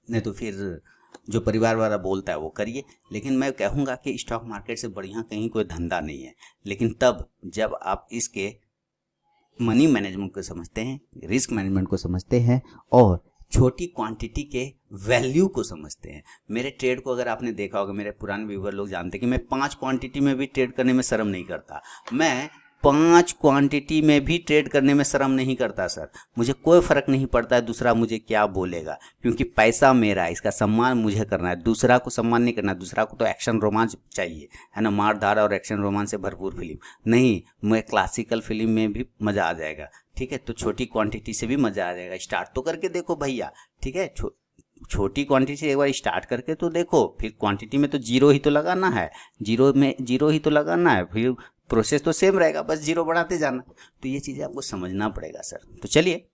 नहीं तो फिर जो परिवार वाला बोलता है वो करिए। लेकिन मैं कहूँगा कि स्टॉक मार्केट से बढ़िया कहीं कोई धंधा नहीं है, लेकिन तब जब आप इसके मनी मैनेजमेंट को समझते हैं, रिस्क मैनेजमेंट को समझते हैं और छोटी क्वांटिटी के वैल्यू को समझते हैं। मेरे ट्रेड को अगर आपने देखा होगा, मेरे पुराने व्यूवर लोग जानते हैं कि मैं 5 क्वांटिटी में भी ट्रेड करने में शर्म नहीं करता। मैं 5 क्वांटिटी में भी ट्रेड करने में शर्म नहीं करता सर, मुझे कोई फर्क नहीं पड़ता है दूसरा मुझे क्या बोलेगा, क्योंकि पैसा मेरा है, इसका सम्मान मुझे करना है, दूसरा को सम्मान नहीं करना। दूसरा को तो एक्शन रोमांच चाहिए, है ना, मार धार और एक्शन रोमांच से भरपूर फिल्म नहीं, मैं क्लासिकल फिल्म में भी मज़ा आ जाएगा, ठीक है। तो छोटी क्वांटिटी से भी मज़ा आ जाएगा, स्टार्ट तो करके देखो भैया, ठीक है। छोटी क्वांटिटी से एक बार स्टार्ट करके तो देखो, फिर क्वांटिटी में तो जीरो ही तो लगाना है, जीरो में जीरो ही तो लगाना है, फिर प्रोसेस तो सेम रहेगा, बस जीरो बढ़ाते जाना। तो ये चीज़ें आपको समझना पड़ेगा सर। तो चलिए,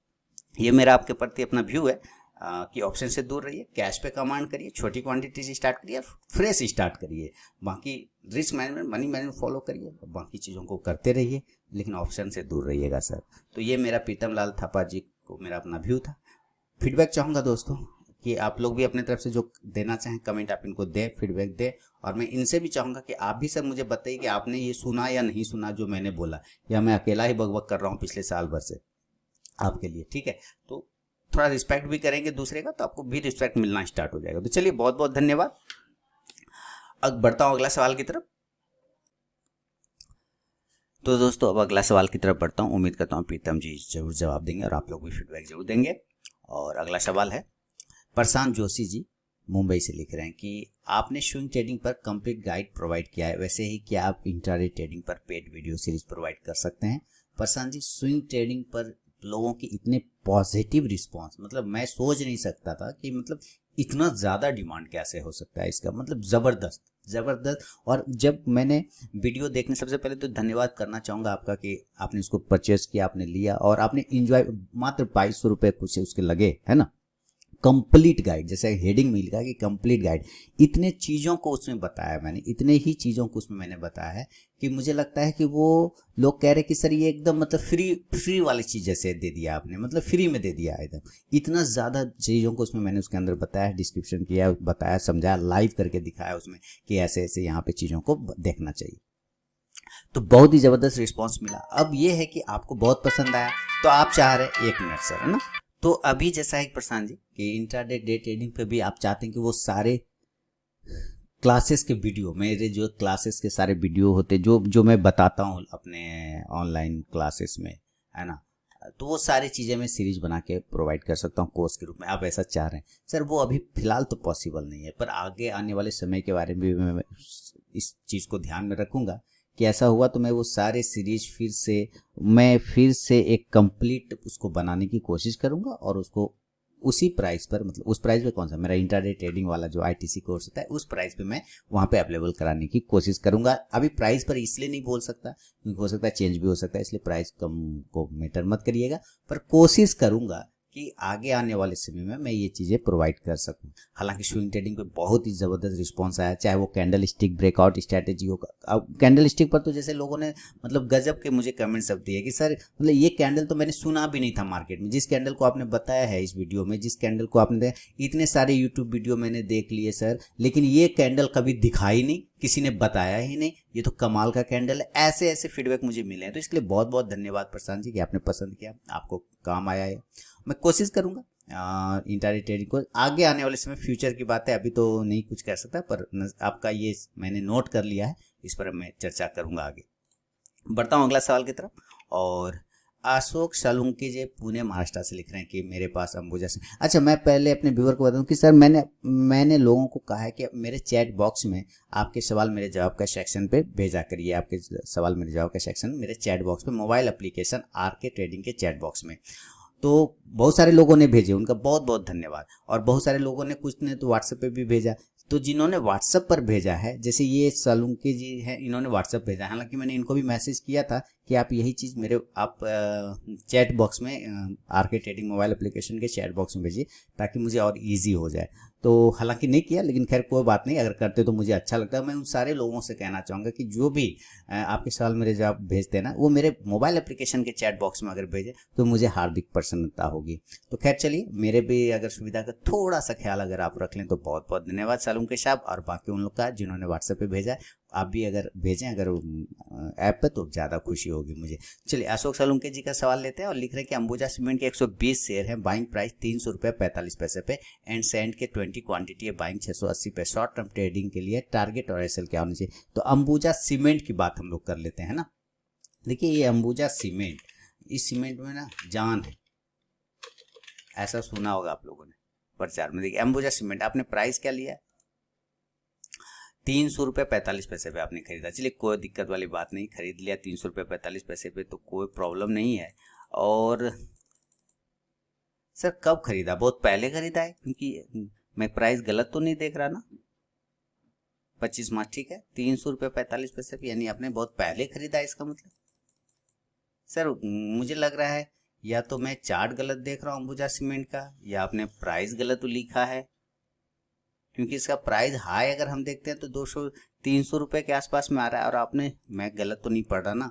ये मेरा आपके प्रति अपना व्यू है कि ऑप्शन से दूर रहिए, कैश पे कमांड करिए, छोटी क्वांटिटी से स्टार्ट करिए, फ्रेश स्टार्ट करिए, बाकी risk management money management follow करिए, बाकी चीज़ों को करते रहिए, लेकिन ऑप्शन से दूर रहिएगा सर। तो ये मेरा प्रीतम लाल थापा जी को मेरा अपना व्यू था। फीडबैक चाहूँगा दोस्तों कि आप लोग भी अपने तरफ से जो देना चाहें कमेंट आप इनको दें, फीडबैक दें, और मैं इनसे भी चाहूँगा कि आप भी सर मुझे बताइए कि आपने ये सुना या नहीं सुना जो मैंने बोला, या मैं अकेला ही बकबक कर रहा हूँ पिछले साल भर से आपके लिए, ठीक है। तो थोड़ा रिस्पेक्ट भी करेंगे दूसरे का तो आपको भी रिस्पेक्ट मिलना स्टार्ट हो जाएगा। तो चलिए, बहुत बहुत धन्यवाद। अब बढ़ता हूँ अगला सवाल की तरफ। तो दोस्तों अब अगला सवाल की तरफ बढ़ता हूँ। उम्मीद करता हूँ प्रीतम जी जरूर जवाब देंगे और आप लोग भी फीडबैक जरूर देंगे। और अगला सवाल है, प्रशांत जोशी जी मुंबई से लिख रहे हैं कि आपने स्विंग ट्रेडिंग पर कंप्लीट गाइड प्रोवाइड किया है, वैसे ही क्या आप इंट्राडे ट्रेडिंग पर पेड वीडियो सीरीज प्रोवाइड कर सकते हैं। प्रशांत जी, स्विंग ट्रेडिंग पर लोगों की इतने पॉजिटिव रिस्पांस, मतलब मैं सोच नहीं सकता था कि मतलब इतना ज़्यादा डिमांड कैसे हो सकता है इसका, मतलब ज़बरदस्त ज़बरदस्त। और जब मैंने वीडियो देखने, सबसे पहले तो धन्यवाद करना चाहूँगा आपका कि आपने इसको परचेस किया, आपने लिया और आपने इंजॉय, मात्र 2200 कुछ उसके लगे, है ना। कंप्लीट गाइड, जैसे हेडिंग में लिखा कि कंप्लीट गाइड, इतने चीज़ों को उसमें बताया मैंने, इतने ही चीज़ों को उसमें मैंने बताया है कि मुझे लगता है कि वो लोग कह रहे कि सर ये एकदम मतलब फ्री वाली चीज़ जैसे दे दिया आपने, मतलब फ्री में दे दिया एकदम। इतना ज़्यादा चीज़ों को उसमें मैंने उसके अंदर बताया, डिस्क्रिप्शन किया, बताया, समझाया, लाइव करके दिखाया उसमें कि ऐसे ऐसे यहाँ पे चीज़ों को देखना चाहिए। तो बहुत ही ज़बरदस्त रिस्पॉन्स मिला। अब ये है कि आपको बहुत पसंद आया तो आप चाह रहे 1 मिनट सर, है ना। तो अभी जैसा है प्रशांत जी कि इंट्राडे डे ट्रेडिंग पे भी आप चाहते हैं कि वो सारे क्लासेस के वीडियो, मेरे जो क्लासेस के सारे वीडियो होते जो जो मैं बताता हूँ अपने ऑनलाइन क्लासेस में, है ना, तो वो सारी चीज़ें मैं सीरीज बना के प्रोवाइड कर सकता हूँ कोर्स के रूप में। आप ऐसा चाह रहे हैं सर, वो अभी फिलहाल तो पॉसिबल नहीं है, पर आगे आने वाले समय के बारे में भी मैं इस चीज़ को ध्यान में रखूँगा कि ऐसा हुआ तो मैं वो सारे सीरीज फिर से एक कंप्लीट उसको बनाने की कोशिश करूँगा और उसको उसी प्राइस पर, मतलब उस प्राइस पे कौन सा मेरा इंट्राडे ट्रेडिंग वाला जो आईटीसी कोर्स होता है उस प्राइस पे मैं वहाँ पे अवेलेबल कराने की कोशिश करूँगा। अभी प्राइस पर इसलिए नहीं बोल सकता क्योंकि हो सकता है चेंज भी हो सकता है, इसलिए प्राइस कम को मैटर मत करिएगा, पर कोशिश करूँगा कि आगे आने वाले समय में मैं ये चीज़ें प्रोवाइड कर सकूं। हालांकि स्विंग ट्रेडिंग पे बहुत ही ज़बरदस्त रिस्पांस आया, चाहे वो कैंडल स्टिक ब्रेकआउट स्ट्रैटेजी हो। अब कैंडल स्टिक पर तो जैसे लोगों ने मतलब गजब के मुझे कमेंट्स सब दिए कि सर मतलब ये कैंडल तो मैंने सुना भी नहीं था मार्केट में, जिस कैंडल को आपने बताया है इस वीडियो में, जिस कैंडल को आपने, इतने सारे यूट्यूब वीडियो मैंने देख लिए सर, लेकिन ये कैंडल कभी दिखाई नहीं, किसी ने बताया ही नहीं, ये तो कमाल का कैंडल है। ऐसे ऐसे फीडबैक मुझे मिले हैं, तो इसके लिए बहुत बहुत धन्यवाद प्रशांत जी कि आपने पसंद किया, आपको काम आया है। मैं कोशिश करूंगा इंट्राडे ट्रेडिंग को आगे आने वाले समय, फ्यूचर की बात है अभी तो नहीं कुछ कह सकता, पर आपका ये मैंने नोट कर लिया है, इस पर मैं चर्चा करूंगा आगे। बढ़ता हूँ अगला सवाल की तरफ। और अशोक सालुंके जी पुणे महाराष्ट्र से लिख रहे हैं कि मेरे पास अंबुजा से, अच्छा मैं पहले अपने व्यूअर को बताऊं कि सर मैंने लोगों को कहा है कि मेरे चैट बॉक्स में आपके सवाल मेरे जवाब का सेक्शन पे भेजा करिए, आपके सवाल मेरे जवाब का सेक्शन मेरे चैट बॉक्स पे, मोबाइल एप्लीकेशन आरके ट्रेडिंग के चैट बॉक्स में। तो बहुत सारे लोगों ने भेजे, उनका बहुत बहुत धन्यवाद। और बहुत सारे लोगों ने, कुछ ने तो व्हाट्सएप पे भी भेजा। तो जिन्होंने व्हाट्सएप पर भेजा है, जैसे ये सालुंके जी हैं, इन्होंने व्हाट्सएप भेजा, हालांकि मैंने इनको भी मैसेज किया था कि आप यही चीज़ मेरे आप चैट बॉक्स में आरके ट्रेडिंग मोबाइल एप्लीकेशन के चैट बॉक्स में भेजिए ताकि मुझे और इजी हो जाए। तो हालांकि नहीं किया, लेकिन खैर कोई बात नहीं, अगर करते तो मुझे अच्छा लगता है। मैं उन सारे लोगों से कहना चाहूँगा कि जो भी आपके सवाल मेरे जवाब भेजते हैं ना, वो मेरे मोबाइल एप्लीकेशन के चैट बॉक्स में अगर भेजे तो मुझे हार्दिक प्रसन्नता होगी। तो खैर चलिए, मेरे भी अगर सुविधा का थोड़ा सा ख्याल अगर आप रख लें तो बहुत बहुत धन्यवाद सालुंके साहब, और बाकी उन लोग का जिन्होंने व्हाट्सएप पे भेजा है, आप भी अगर भेजें अगर ऐप पे तो ज़्यादा खुशी होगी मुझे। चलिए अशोक सालुंके जी का सवाल लेते हैं और लिख रहे हैं कि अंबुजा सीमेंट के 120 शेयर हैं, बाइंग प्राइस 300 रुपये 45 पैसे पे, एंड सैंड के 20 क्वांटिटी है, बाइंग 680 पे। शॉर्ट टर्म ट्रेडिंग के लिए टारगेट और एसएल क्या होना चाहिए। तो अंबुजा सीमेंट की बात हम लोग कर लेते हैं ना। देखिए ये अंबुजा सीमेंट, इस सीमेंट में ना जान है, ऐसा सुना होगा आप लोगों ने प्रचार में। देखिए अंबुजा सीमेंट, आपने प्राइस क्या लिया, 300 रुपये 45 पैसे पे आपने खरीदा। चलिए कोई दिक्कत वाली बात नहीं, खरीद लिया 300 रुपये 45 पैसे पे, तो कोई प्रॉब्लम नहीं है। और सर कब खरीदा, बहुत पहले खरीदा है, क्योंकि मैं प्राइस गलत तो नहीं देख रहा ना। 25 मार्च, ठीक है, 300 रुपये 45 पैसे पे, यानी आपने बहुत पहले खरीदा है, इसका मतलब सर मुझे लग रहा है या तो मैं चार्ट गलत देख रहा हूँ अंबुजा सीमेंट का, या आपने प्राइस गलत लिखा है, क्योंकि इसका प्राइस हाई अगर हम देखते हैं तो 200-300 रुपये के आसपास में आ रहा है। और आपने, मैं गलत तो नहीं पढ़ रहा ना,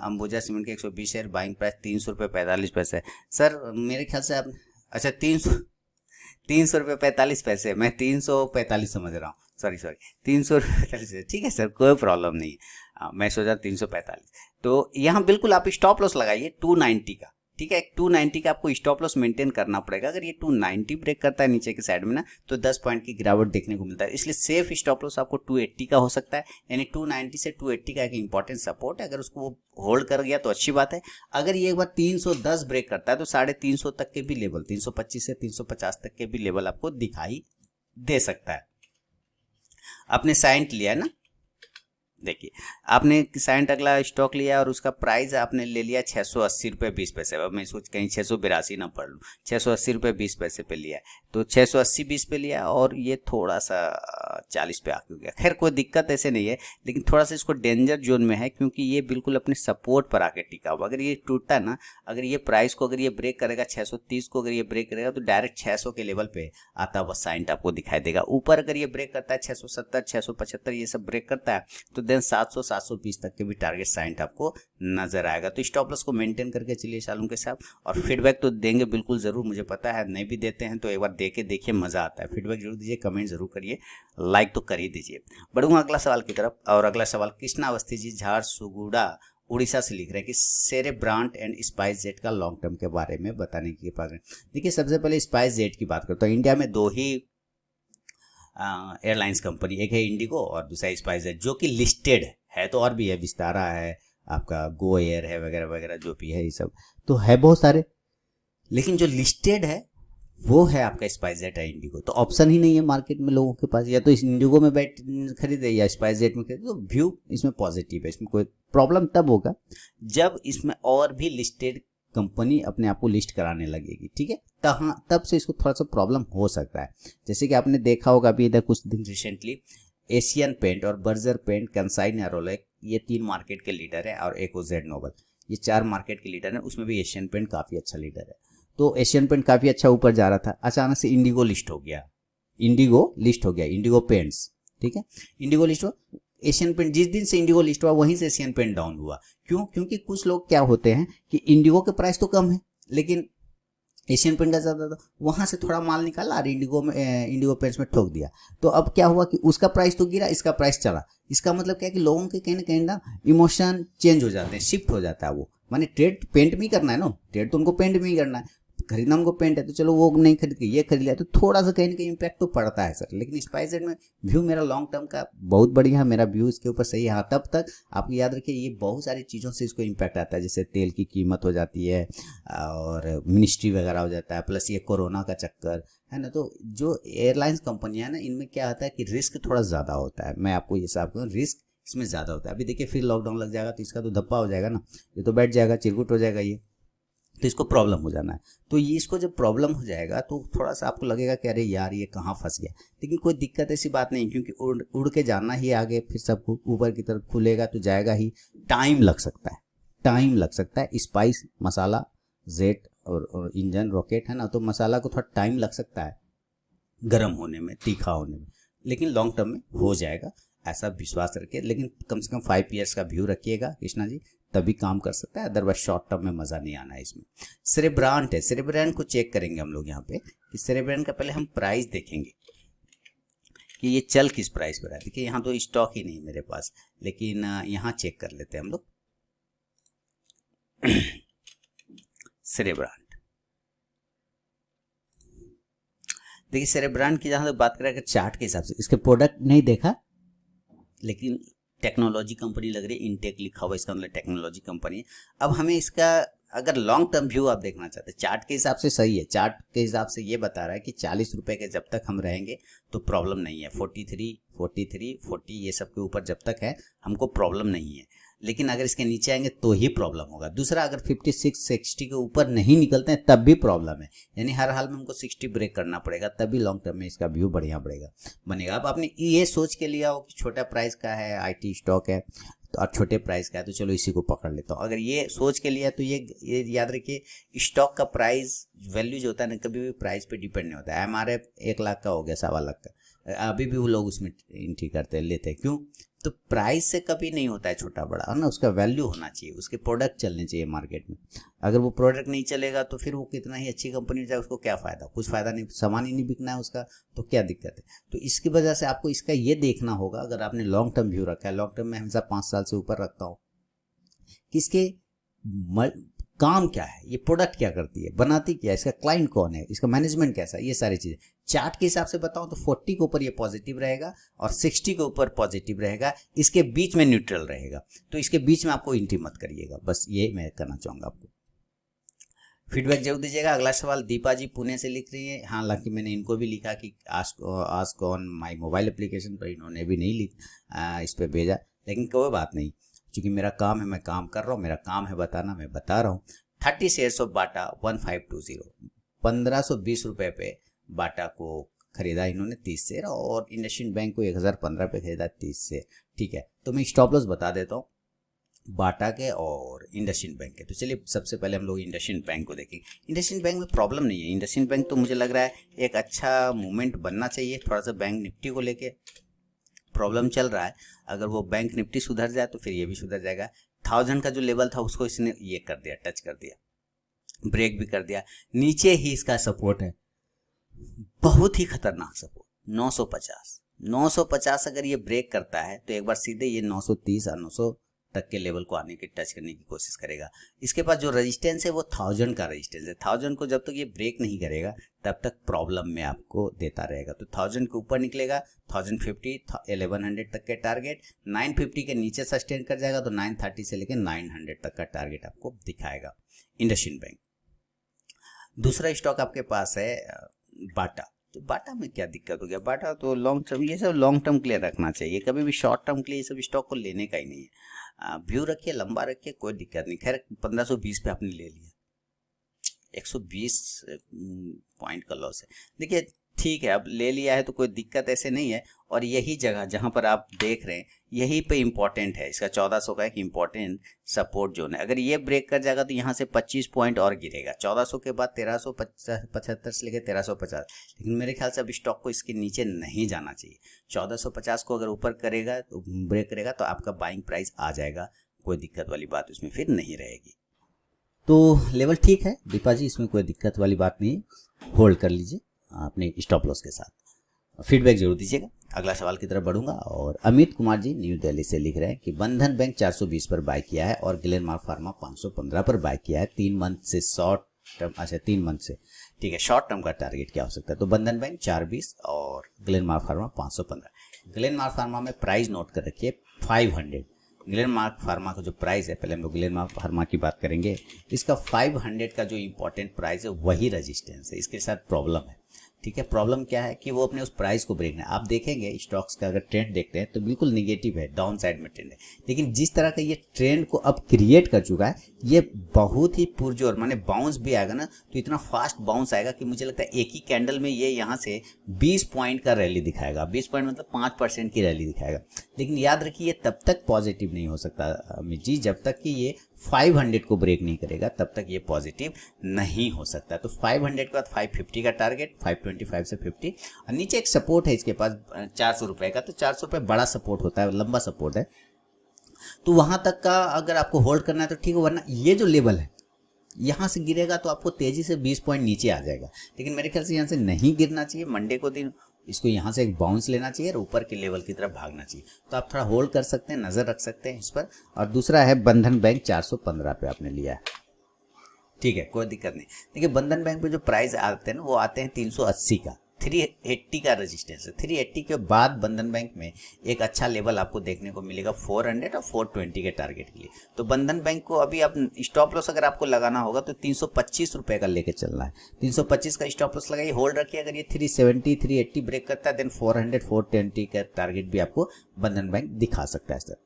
अंबुजा सीमेंट के 120 शेयर, बाइंग प्राइस 300 रुपये 45 पैसे। सर मेरे ख्याल से आप, अच्छा 300 रुपये 45 पैसे, मैं 345 समझ रहा हूँ, सॉरी 300 रुपये 45, ठीक है सर कोई प्रॉब्लम नहीं है। मैं सोचा 345। तो यहाँ बिल्कुल आप स्टॉप लॉस लगाइए 290 का, ठीक है। 290 का आपको स्टॉप लॉस मेंटेन करना पड़ेगा। अगर ये 290 ब्रेक करता है नीचे के साइड में ना, तो 10 पॉइंट की गिरावट देखने को मिलता है। इसलिए सेफ स्टॉप लॉस आपको 280 का हो सकता है, यानी 290 से 280 का एक इंपॉर्टेंट सपोर्ट है। अगर उसको वो होल्ड कर गया तो अच्छी बात है। अगर ये एक बार 310 ब्रेक करता है तो 350 तक के भी लेवल, 325 से 350 तक के भी लेवल आपको दिखाई दे सकता है। आपने साइंट लिया है ना, देखिए आपने साइंट अगला स्टॉक लिया और उसका प्राइस आपने ले लिया 680 रुपये 20 पैसे। अब मैं सोच कहीं 682 ना पढ़ लूँ, 680 रुपये 20 पैसे पे लिया है, तो 680 20 पे लिया और ये थोड़ा सा 40 पे आके हो गया। खैर कोई दिक्कत ऐसे नहीं है, लेकिन थोड़ा सा इसको डेंजर जोन में है, क्योंकि ये बिल्कुल अपने सपोर्ट पर आके टिका हुआ। अगर ये टूटता है ना, अगर ये प्राइस को अगर ये ब्रेक करेगा 630 को, अगर ये ब्रेक करेगा तो डायरेक्ट 600 के लेवल पे आता हुआ साइंट आपको दिखाई देगा। ऊपर अगर ये ब्रेक करता है 670 675 ये सब ब्रेक करता है तो देन 700 720 तक के भी टारगेट साइंट आपको नजर आएगा। तो स्टॉप लॉस को मेंटेन करके चलिए शालूम के साथ। और फीडबैक तो देंगे बिल्कुल जरूर, मुझे पता है, नहीं भी देते हैं तो एक बार दे के देखिए, मजा आता है। फीडबैक जरूर दीजिए, कमेंट जरूर करिए, लाइक तो कर ही दीजिए। बढ़ूंगा अगला सवाल की तरफ। और अगला सवाल कृष्णा अवस्थी जी झारसुगुड़ा उड़ीसा से लिख रहे हैं कि सेरेब्रांट एंड स्पाइस जेट का लॉन्ग टर्म के बारे में बताने की कृपा करें। देखिए सबसे पहले स्पाइस जेट की बात करता हूँ। इंडिया में दो ही एयरलाइंस कंपनी, एक है इंडिगो और दूसरा स्पाइस जेट, जो कि लिस्टेड है। तो और भी है, विस्तारा है, आपका गो एयर है, वगैरह वगैरह जो भी है, ये सब तो है बहुत सारे। लेकिन जो लिस्टेड है वो है आपका स्पाइस जेट है, इंडिगो। तो ऑप्शन ही नहीं है मार्केट में लोगों के पास, या तो इस इंडिगो में बैठ खरीदे या स्पाइस जेट में खरीदे। तो व्यू इसमें पॉजिटिव है। इसमें कोई प्रॉब्लम तब होगा जब इसमें और भी लिस्टेड कंपनी अपने आप को लिस्ट कराने लगेगी, ठीक है, तब से इसको थोड़ा सा प्रॉब्लम हो सकता है। जैसे कि आपने देखा होगा अभी इधर कुछ दिन रिसेंटली एशियन पेंट और बर्जर पेंट, कंसाई नेरोलैक, ये 3 मार्केट के लीडर है, और एक जेड नोबल, ये 4 मार्केट के लीडर है। उसमें भी एशियन पेंट काफी अच्छा लीडर है। तो एशियन पेंट काफी अच्छा ऊपर जा रहा था, अचानक से इंडिगो लिस्ट हो गया, इंडिगो पेंट्स, ठीक है, इंडिगो लिस्ट हुआ। एशियन पेंट जिस दिन से इंडिगो लिस्ट हुआ वहीं से एशियन पेंट डाउन हुआ। क्यों? क्योंकि कुछ लोग क्या होते हैं कि इंडिगो के प्राइस तो कम है लेकिन एशियन पेंट का ज्यादा था, वहां से थोड़ा माल निकाला और इंडिगो पेंट्स में ठोक दिया। तो अब क्या हुआ कि उसका प्राइस तो गिरा, इसका प्राइस चला। इसका मतलब क्या है कि लोगों के कहीं ना इमोशन चेंज हो जाते हैं, शिफ्ट हो जाता है। वो माने ट्रेड पेंट में करना है ना, ट्रेड तो उनको पेंट में ही करना है, खरीदना उनको पेंट है, तो चलो वो नहीं खरीद के ये खरीद लिया, तो थोड़ा सा कहीं ना कहीं इम्पैक्ट तो पड़ता है सर। लेकिन स्पाइस जेट में व्यू मेरा लॉन्ग टर्म का बहुत बढ़िया है, मेरा व्यू इसके ऊपर सही है। हाँ, तब तक आप याद रखिए ये बहुत सारी चीज़ों से इसको इम्पैक्ट आता है, जैसे तेल की कीमत हो जाती है और मिनिस्ट्री वगैरह हो जाता है, प्लस ये कोरोना का चक्कर है ना। तो जो एयरलाइंस कंपनियां ना, इनमें क्या होता है कि रिस्क थोड़ा ज़्यादा होता है। मैं आपको ये साफ कहूँ, रिस्क इसमें ज़्यादा होता है। अभी देखिए फिर लॉकडाउन लग जाएगा तो इसका तो धप्पा हो जाएगा ना, ये तो बैठ जाएगा, चिरकुट हो जाएगा ये, तो इसको प्रॉब्लम हो जाना है। तो ये इसको जब प्रॉब्लम हो जाएगा तो थोड़ा सा आपको लगेगा कि अरे यार ये कहाँ फंस गया। लेकिन कोई दिक्कत ऐसी बात नहीं, क्योंकि उड़ के जाना ही आगे, फिर सब ऊपर की तरफ खुलेगा तो जाएगा ही। टाइम लग सकता है। स्पाइस मसाला जेट और इंजन रॉकेट है ना, तो मसाला को थोड़ा टाइम लग सकता है गर्म होने में, तीखा होने में, लेकिन लॉन्ग टर्म में हो जाएगा, ऐसा विश्वास रखिए। लेकिन कम से कम 5 ईयर्स का व्यू रखिएगा कृष्णा जी, तभी काम कर सकता है, अदरवाइज शॉर्ट टर्म में मजा नहीं आना है इसमें। सेरेब्रांट है, सेरेब्रांट को चेक करेंगे हम लोग यहाँ पे कि सेरेब्रांट का पहले हम प्राइस देखेंगे कि ये चल किस प्राइस पर है। देखिए यहाँ तो स्टॉक ही नहीं मेरे पास, लेकिन यहाँ चेक कर लेते हैं हम लोग सेरेब्रांट। देखिए सेरेब्रांट की जहां तक बात करें चार्ट के हिसाब से, इसके प्रोडक्ट नहीं देखा लेकिन टेक्नोलॉजी कंपनी लग रही है, इनटेक लिखा हुआ, इसका मतलब टेक्नोलॉजी कंपनी है। अब हमें इसका अगर लॉन्ग टर्म व्यू आप देखना चाहते हैं, चार्ट के हिसाब से सही है, चार्ट के हिसाब से ये बता रहा है कि 40 रुपए के जब तक हम रहेंगे तो प्रॉब्लम नहीं है। 43, 40 ये सब के ऊपर जब तक है हमको प्रॉब्लम नहीं है। लेकिन अगर इसके नीचे आएंगे तो ही प्रॉब्लम होगा। दूसरा, अगर 56 60 के ऊपर नहीं निकलते हैं तब भी प्रॉब्लम है, यानी हर हाल में हमको 60 ब्रेक करना पड़ेगा, तभी लॉन्ग टर्म में इसका व्यू बढ़िया बनेगा। अब आपने ये सोच के लिया हो कि छोटा प्राइस का है, IT स्टॉक है तो और छोटे प्राइस का है, तो चलो इसी को पकड़ लेता हूँ। अगर ये सोच के लिया तो ये याद रखिए, स्टॉक का प्राइस वैल्यू जो होता है ना, कभी भी प्राइस पे डिपेंड नहीं होता है। MRF 1 लाख का हो गया, 1.25 लाख का, अभी भी वो लोग उसमें एंट्री करते हैं, लेते हैं। क्यों? तो प्राइस से कभी नहीं होता है छोटा बड़ा, है ना, उसका वैल्यू होना चाहिए, उसके प्रोडक्ट चलने चाहिए मार्केट में। अगर वो प्रोडक्ट नहीं चलेगा तो फिर वो कितना ही अच्छी कंपनी हो जाए, उसको क्या फायदा, कुछ फायदा नहीं, सामान ही नहीं बिकना है उसका, तो क्या दिक्कत है। तो इसकी वजह से आपको इसका ये देखना होगा, अगर आपने लॉन्ग टर्म व्यू रखा है, लॉन्ग टर्म में हमेशा 5 साल से ऊपर रखता हूँ, कि इसके काम क्या है, ये प्रोडक्ट क्या करती है, बनाती क्या है, इसका क्लाइंट कौन है, इसका मैनेजमेंट कैसा है, ये सारी चीज़ें चार्ट के हिसाब से बताऊं तो 40 के ऊपर ये पॉजिटिव रहेगा और 60 के ऊपर पॉजिटिव रहेगा, इसके बीच में न्यूट्रल रहेगा। तो इसके बीच में आपको एंट्री मत करिएगा, बस ये मैं करना चाहूँगा आपको। फीडबैक जरूर दीजिएगा। अगला सवाल दीपा जी पुणे से लिख रही है, हालांकि मैंने इनको भी लिखा कि ask on my mobile application, पर इन्होंने भी नहीं इस पर भेजा, लेकिन कोई बात नहीं, क्योंकि मेरा काम है, मैं काम कर रहा हूँ, मेरा काम है बताना, मैं बता रहा हूँ। 30 शेयर्स ऑफ बाटा 1520, 1520 रुपये पे बाटा को खरीदा इन्होंने 30 शेयर, और इंडसइंड बैंक को 1015 पे खरीदा 30 शेयर। ठीक है, तो मैं स्टॉप लॉस बता देता हूँ बाटा के और इंडसइंड बैंक के। तो चलिए सबसे पहले हम लोग इंडसइंड बैंक को देखेंगे। इंडसइंड बैंक में प्रॉब्लम नहीं है, इंडसइंड बैंक तो मुझे लग रहा है एक अच्छा मूवमेंट बनना चाहिए, थोड़ा सा बैंक निफ्टी को लेके प्रॉब्लम चल रहा है। अगर वो बैंक निफ्टी सुधर जाए तो फिर ये भी सुधर जाएगा। 1000 का जो लेवल था उसको इसने ये कर दिया, टच कर दिया, ब्रेक भी कर दिया, नीचे ही इसका सपोर्ट है, बहुत ही खतरनाक सपोर्ट 950 अगर ये ब्रेक करता है तो एक बार सीधे ये 930 और 900 तक के लेवल को आने की, टच करने की कोशिश करेगा। इसके पास जो रेजिस्टेंस है वो 1000 का रेजिस्टेंस है। 1000 को जब तक ये ब्रेक नहीं करेगा तब तक प्रॉब्लम में आपको देता रहेगा। तो 1000 के ऊपर निकलेगा, 1050 1100 तक के टारगेट, 950 के नीचे सस्टेन कर जाएगा तो 930 से लेकर 900 तक का टारगेट आपको दिखाएगा इंडसइंड बैंक। दूसरा स्टॉक आपके पास है बाटा। तो बाटा में क्या दिक्कत हो गया, बाटा तो लॉन्ग टर्म, ये सब लॉन्ग टर्म के लिए रखना चाहिए, कभी भी शॉर्ट टर्म के लिए ये सब स्टॉक को लेने का ही नहीं है। व्यू रखिए, लंबा रखिए, कोई दिक्कत नहीं। खैर 1520 पे आपने ले लिया, 120 पॉइंट का लॉस है। देखिए ठीक है, अब ले लिया है तो कोई दिक्कत ऐसे नहीं है। और यही जगह जहां पर आप देख रहे हैं यही पे इम्पोर्टेंट है, इसका 1400 का एक इम्पोर्टेंट सपोर्ट जोन है। अगर ये ब्रेक कर जाएगा तो यहाँ से 25 पॉइंट और गिरेगा, 1400 के बाद 1375 से लेकर 1350। लेकिन मेरे ख्याल से अब स्टॉक को इसके नीचे नहीं जाना चाहिए। 1450 को अगर ऊपर करेगा तो ब्रेक करेगा तो आपका बाइंग प्राइस आ जाएगा, कोई दिक्कत वाली बात उसमें फिर नहीं रहेगी। तो लेवल ठीक है दीपा जी, इसमें कोई दिक्कत वाली बात नहीं है, होल्ड कर लीजिए अपने स्टॉप लॉस के साथ। फीडबैक जरूर दीजिएगा। अगला सवाल की तरफ बढ़ूंगा और अमित कुमार जी न्यू दिल्ली से लिख रहे हैं कि बंधन बैंक 420 पर बाय किया है और ग्लेनमार्क फार्मा 515 पर बाय किया है 3 मंथ से शॉर्ट टर्म, अच्छा 3 मंथ से, ठीक है। शॉर्ट टर्म का टारगेट क्या हो सकता है, तो बंधन बैंक 420 और ग्लेनमार्क फार्मा 515। ग्लेनमार्क फार्मा में प्राइस नोट कर रखिए 500। ग्लेनमार्क फार्मा का जो प्राइस है, पहले हम लोग ग्लेनमार्क फार्मा की बात करेंगे, इसका 500 का जो इंपॉर्टेंट प्राइस है वही रेजिस्टेंस है, इसके साथ प्रॉब्लम है, ठीक है। प्रॉब्लम क्या है कि वो अपने उस प्राइस को ब्रेक नहीं, आप देखेंगे स्टॉक्स का अगर ट्रेंड देखते हैं तो बिल्कुल निगेटिव है, डाउन साइड में ट्रेंड है। लेकिन जिस तरह का ये ट्रेंड को अब क्रिएट कर चुका है, ये बहुत ही पुरजोर, माने बाउंस भी आएगा ना तो इतना फास्ट बाउंस आएगा कि मुझे लगता है एक ही कैंडल में ये यहाँ से 20 पॉइंट का रैली दिखाएगा। 20 पॉइंट मतलब 5% की रैली दिखाएगा। लेकिन याद रखिए ये तब तक पॉजिटिव नहीं हो सकता अमित जी, जब तक कि ये 500 को ब्रेक नहीं करेगा तब तक ये पॉजिटिव नहीं हो सकता। तो 500 के बाद 550 का टारगेट, 525 से 50, और नीचे एक सपोर्ट है इसके पास 400 रुपए का। तो 400 रुपये बड़ा सपोर्ट होता है, लंबा सपोर्ट है, तो वहां तक का अगर आपको होल्ड करना है तो ठीक है, वरना ये जो लेवल है यहाँ से गिरेगा तो आपको तेजी से 20 पॉइंट नीचे आ जाएगा। लेकिन मेरे ख्याल से यहाँ से नहीं गिरना चाहिए, मंडे को दिन इसको यहाँ से एक बाउंस लेना चाहिए और ऊपर के लेवल की तरफ भागना चाहिए। तो आप थोड़ा होल्ड कर सकते हैं, नज़र रख सकते हैं इस पर। और दूसरा है बंधन बैंक 415 पे आपने लिया है, ठीक है, कोई दिक्कत नहीं। देखिए बंधन बैंक पे जो प्राइस आते हैं ना वो आते हैं 380 का, 380 का रेजिस्टेंस है। 380 के बाद बंधन बैंक में एक अच्छा लेवल आपको देखने को मिलेगा 400 और 420 के टारगेट के लिए। तो बंधन बैंक को अभी आप स्टॉप लॉस अगर आपको लगाना होगा तो 325 रुपए का लेके चलना है। 325 का स्टॉप लॉस लगाइए, होल्ड रखिए। अगर ये 370 380 ब्रेक करता है देन 400 420 का टारगेट भी आपको बंधन बैंक दिखा सकता है सर।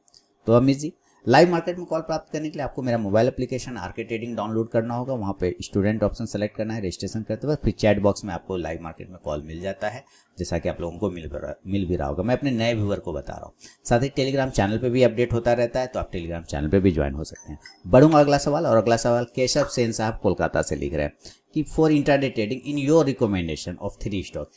तो अमित जी, लाइव मार्केट में कॉल प्राप्त करने के लिए आपको मेरा mobile application RK Trading download करना होगा। वहाँ पे स्टूडेंट ऑप्शन सेलेक्ट करना है, रजिस्ट्रेशन करते वक्त फिर चैट बॉक्स में आपको लाइव मार्केट में कॉल मिल जाता है, जैसा कि आप लोगों को मिल भी रहा होगा। मैं अपने नए व्यूअर को बता रहा हूँ। साथ ही टेलीग्राम चैनल पे भी अपडेट होता रहता है, तो आप टेलीग्राम चैनल पे भी ज्वाइन हो सकते हैं। बढ़ूंगा अगला सवाल, और अगला सवाल केशव सेन साहब कोलकाता से लिख रहे हैं कि for intraday trading in your recommendation of 3 stock.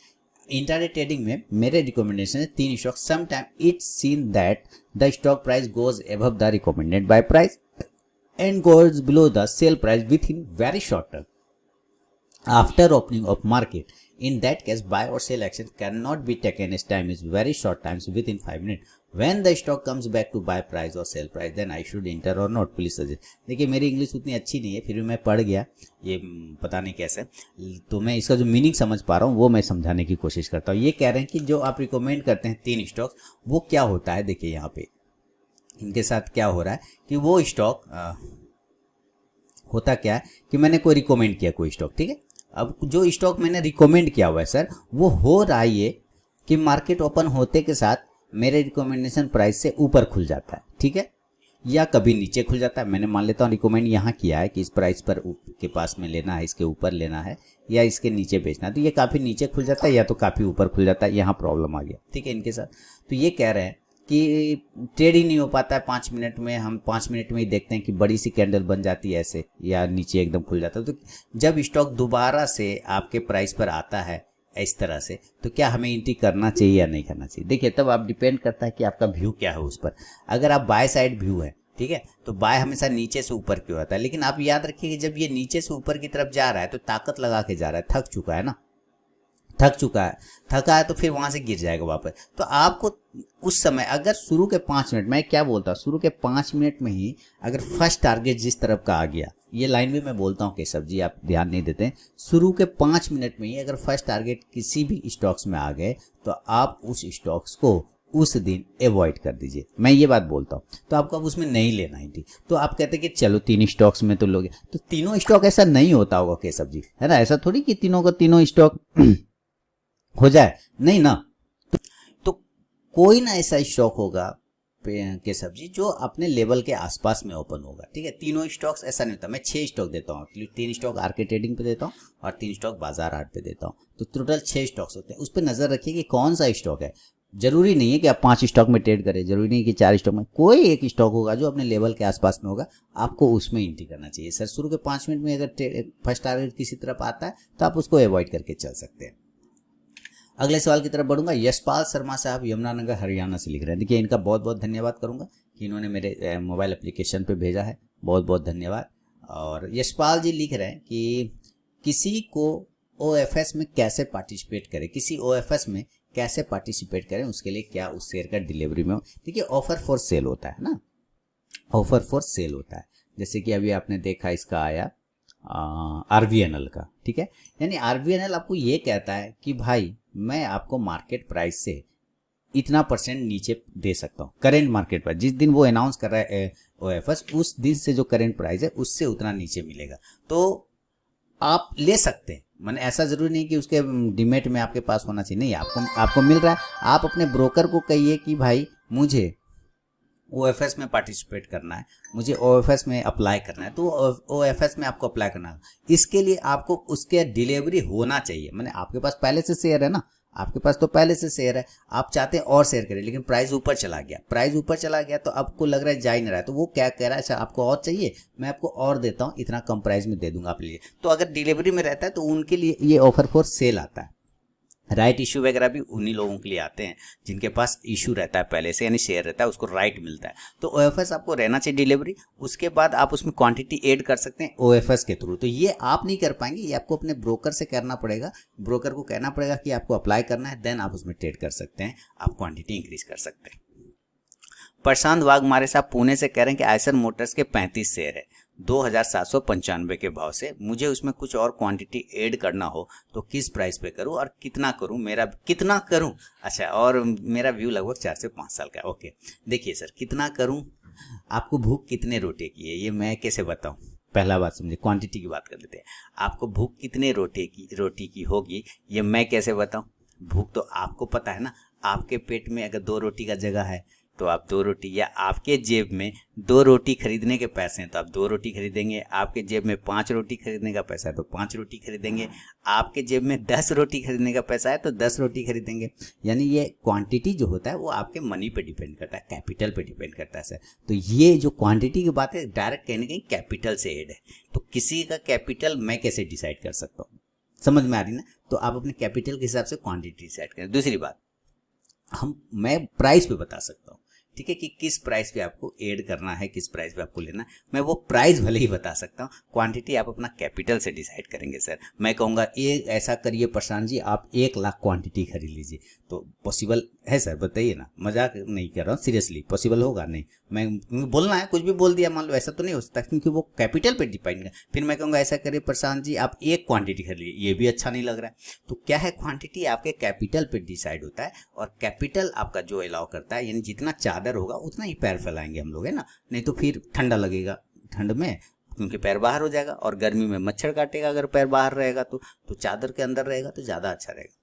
Intraday trading में मेरे रिकमेंडेशन है 3 stock. Some time it's seen that the stock price goes above the recommended buy price and goes below the sale price within very short term. After opening of market, In that case, buy or sell action cannot be taken as time is very short times within 5 minutes. When the stock comes back to buy price or sell price, then I should enter or not, please suggest. देखिए मेरी इंग्लिश उतनी अच्छी नहीं है, फिर भी मैं पढ़ गया, ये पता नहीं कैसे, तो मैं इसका जो मीनिंग समझ पा रहा हूँ वो मैं समझाने की कोशिश करता हूँ। ये कह रहे हैं कि जो आप रिकमेंड करते हैं 3 स्टॉक, वो क्या होता है। देखिए यहाँ पे इनके साथ क्या हो रहा है कि वो स्टॉक होता क्या है कि मैंने कोई रिकमेंड किया कोई स्टॉक, ठीक है। अब जो स्टॉक मैंने रिकमेंड किया हुआ है सर, वो हो रहा है ये कि मार्केट ओपन होते के साथ मेरे रिकमेंडेशन प्राइस से ऊपर खुल जाता है, ठीक है, या कभी नीचे खुल जाता है। मैंने मान लेता हूँ रिकमेंड यहाँ किया है कि इस प्राइस पर के पास में लेना है, इसके ऊपर लेना है या इसके नीचे बेचना है, तो ये काफ़ी नीचे खुल जाता है या तो काफ़ी ऊपर खुल जाता है। यहाँ प्रॉब्लम आ गया, ठीक है, इनके साथ। तो ये कह रहे हैं कि ट्रेड ही नहीं हो पाता है 5 मिनट में। हम 5 मिनट में ही देखते हैं कि बड़ी सी कैंडल बन जाती है ऐसे, या नीचे एकदम खुल जाता है। तो जब स्टॉक दोबारा से आपके प्राइस पर आता है इस तरह से, तो क्या हमें एंट्री करना चाहिए या नहीं करना चाहिए। देखिए तब आप डिपेंड करता है कि आपका व्यू क्या है उस पर। अगर आप बाय साइड व्यू है, ठीक है, तो बाय हमेशा नीचे से ऊपर क्यों आता है। लेकिन आप याद रखिए कि जब ये नीचे से ऊपर की तरफ जा रहा है तो ताकत लगा के जा रहा है, थक चुका है ना, थका है तो फिर वहां से गिर जाएगा वापस। तो आपको उस समय अगर शुरू के 5 मिनट, मैं क्या बोलता हूँ, शुरू के 5 मिनट में ही अगर फर्स्ट टारगेट जिस तरफ का आ गया, ये लाइन भी मैं बोलता हूँ केशव जी आप ध्यान नहीं देते हैं, शुरू के 5 मिनट में ही अगर फर्स्ट टारगेट किसी भी स्टॉक्स में आ गए तो आप उस स्टॉक्स को उस दिन अवॉइड कर दीजिए। मैं ये बात बोलता हूँ, तो आपको अब उसमें नहीं लेना ही थी। तो आप कहते हैं कि चलो 3 स्टॉक्स में तो लोगे, तो तीनों स्टॉक ऐसा नहीं होता होगा केशव जी, है ना। ऐसा थोड़ी कि तीनों का तीनों स्टॉक हो जाए, नहीं ना। तो कोई ना ऐसा स्टॉक होगा केशव जी जो अपने लेवल के आसपास में ओपन होगा, ठीक है। तीनों स्टॉक्स ऐसा नहीं होता। मैं 6 स्टॉक देता हूँ, 3 स्टॉक आरके ट्रेडिंग पे देता हूँ और 3 स्टॉक बाजार हाट पे देता हूँ, तो टोटल 6 स्टॉक्स होते हैं। उस पर नजर रखिए कि कौन सा स्टॉक है। जरूरी नहीं है कि आप 5 स्टॉक में ट्रेड करें, जरूरी नहीं कि 4 स्टॉक में, कोई एक स्टॉक होगा जो अपने लेवल के आसपास में होगा, आपको उसमें एंट्री करना चाहिए। सर शुरू के 5 मिनट में अगर फर्स्ट टारगेट किसी तरफ आता है तो आप उसको अवॉइड करके चल सकते हैं। अगले सवाल की तरफ बढ़ूंगा। यशपाल शर्मा साहब यमुनानगर हरियाणा से लिख रहे हैं। देखिए इनका बहुत बहुत धन्यवाद करूंगा कि इन्होंने मेरे मोबाइल एप्लीकेशन पे भेजा है, बहुत बहुत धन्यवाद। और यशपाल जी लिख रहे हैं कि किसी को ओएफएस में कैसे पार्टिसिपेट करें, किसी ओएफएस में कैसे पार्टिसिपेट करें, उसके लिए क्या उस शेयर का डिलीवरी में हो। देखिए ऑफर फॉर सेल होता है ना, ऑफर फॉर सेल होता है। जैसे कि अभी आपने देखा इसका आया आरवीएनएल का, ठीक है। यानी आरवीएनएल आपको ये कहता है कि भाई मैं आपको मार्केट प्राइस से इतना % नीचे दे सकता हूँ। करेंट मार्केट प्राइस जिस दिन वो अनाउंस कर रहा है ओएफएस, उस दिन से जो करेंट प्राइस है उससे उतना नीचे मिलेगा, तो आप ले सकते हैं। मैंने ऐसा जरूरी नहीं कि उसके डिमेट में आपके पास होना चाहिए, नहीं, आपको मिल रहा है। आप अपने ब्रोकर को कहिए कि भाई मुझे ओएफएस में पार्टिसिपेट करना है, मुझे ओएफएस में अप्लाई करना है, तो ओएफएस में आपको अप्लाई करना है। इसके लिए आपको उसके डिलीवरी होना चाहिए। मैंने आपके पास पहले से शेयर है ना, आपके पास तो पहले से शेयर है, आप चाहते हैं और शेयर करें, लेकिन प्राइस ऊपर चला गया, तो आपको लग रहा है जा ही नहीं रहा है, तो वो क्या कह रहा है, अच्छा आपको और चाहिए, मैं आपको और देता हूँ, इतना कम प्राइस में दे दूंगा आप लिए। तो अगर डिलीवरी में रहता है तो उनके लिए ये ऑफर फॉर सेल आता है। राइट इशू वगैरह भी उन्हीं लोगों के लिए आते हैं जिनके पास इशू रहता है पहले से, यानी शेयर रहता है, उसको राइट मिलता है। तो ओएफएस आपको रहना चाहिए डिलीवरी, उसके बाद आप उसमें क्वांटिटी ऐड कर सकते हैं ओएफएस के थ्रू। तो ये आप नहीं कर पाएंगे, ये आपको अपने ब्रोकर से करना पड़ेगा। ब्रोकर को कहना पड़ेगा कि आपको अप्लाई करना है, देन आप उसमें ट्रेड कर सकते हैं, आप क्वांटिटी इंक्रीज कर सकते हैं। प्रशांत वाघमारे साहब पुणे से कह रहे हैं कि आयशर मोटर्स के 35 शेयर है 2795 के भाव से, मुझे उसमें कुछ और क्वांटिटी ऐड करना हो तो किस प्राइस पे करूं और कितना करूं, मेरा कितना करूं, अच्छा, और मेरा व्यू लगभग 4 से 5 साल का। ओके, देखिए सर कितना करूं, आपको भूख कितने रोटी की है ये मैं कैसे बताऊं। पहला बात समझे, क्वांटिटी की बात कर लेते हैं। आपको भूख कितने रोटी की होगी ये मैं कैसे बताऊं। भूख तो आपको पता है ना, आपके पेट में अगर 2 रोटी का जगह है तो आप 2 रोटी, या आपके जेब में 2 रोटी खरीदने के पैसे हैं तो आप 2 रोटी खरीदेंगे, आपके जेब में 5 रोटी खरीदने का पैसा है तो 5 रोटी खरीदेंगे, आपके जेब में 10 रोटी खरीदने का पैसा है तो 10 रोटी खरीदेंगे। यानी ये क्वांटिटी जो होता है वो आपके मनी पे डिपेंड करता है, कैपिटल पे डिपेंड करता है सर। तो ये जो क्वांटिटी की बात है डायरेक्ट कहीं ना कहीं कैपिटल से ऐड है, तो किसी का कैपिटल मैं कैसे डिसाइड कर सकता हूँ, समझ में आ रही ना। तो आप अपने कैपिटल के हिसाब से क्वांटिटी डिसाइड करें। दूसरी बात, मैं प्राइस पे बता सकता हूँ ठीक है, कि किस प्राइस पे आपको ऐड करना है, किस प्राइस पे आपको लेना है। मैं वो प्राइस भले ही बता सकता हूँ, क्वांटिटी आप अपना कैपिटल से डिसाइड करेंगे सर। मैं कहूँगा ये ऐसा करिए प्रशांत जी, आप 1 लाख क्वांटिटी खरीद लीजिए, तो पॉसिबल है सर? बताइए ना, मजाक नहीं कर रहा हूँ, सीरियसली पॉसिबल होगा? नहीं, मैं बोलना है कुछ भी बोल दिया मान लो, ऐसा तो नहीं हो सकता, क्योंकि वो कैपिटल पे डिपेंड है। फिर मैं कहूँगा ऐसा करिए प्रशांत जी, आप 1 क्वांटिटी खरीदिए, ये भी अच्छा नहीं लग रहा है। तो क्या है, क्वांटिटी आपके कैपिटल पे डिसाइड होता है, और कैपिटल आपका जो अलाउ करता है, यानी जितना चादर होगा उतना ही पैर फैलाएंगे हम लोग, है ना, नहीं तो फिर ठंडा लगेगा ठंड में, क्योंकि पैर बाहर हो जाएगा, और गर्मी में मच्छर काटेगा अगर पैर बाहर रहेगा तो चादर के अंदर रहेगा तो ज़्यादा अच्छा रहेगा।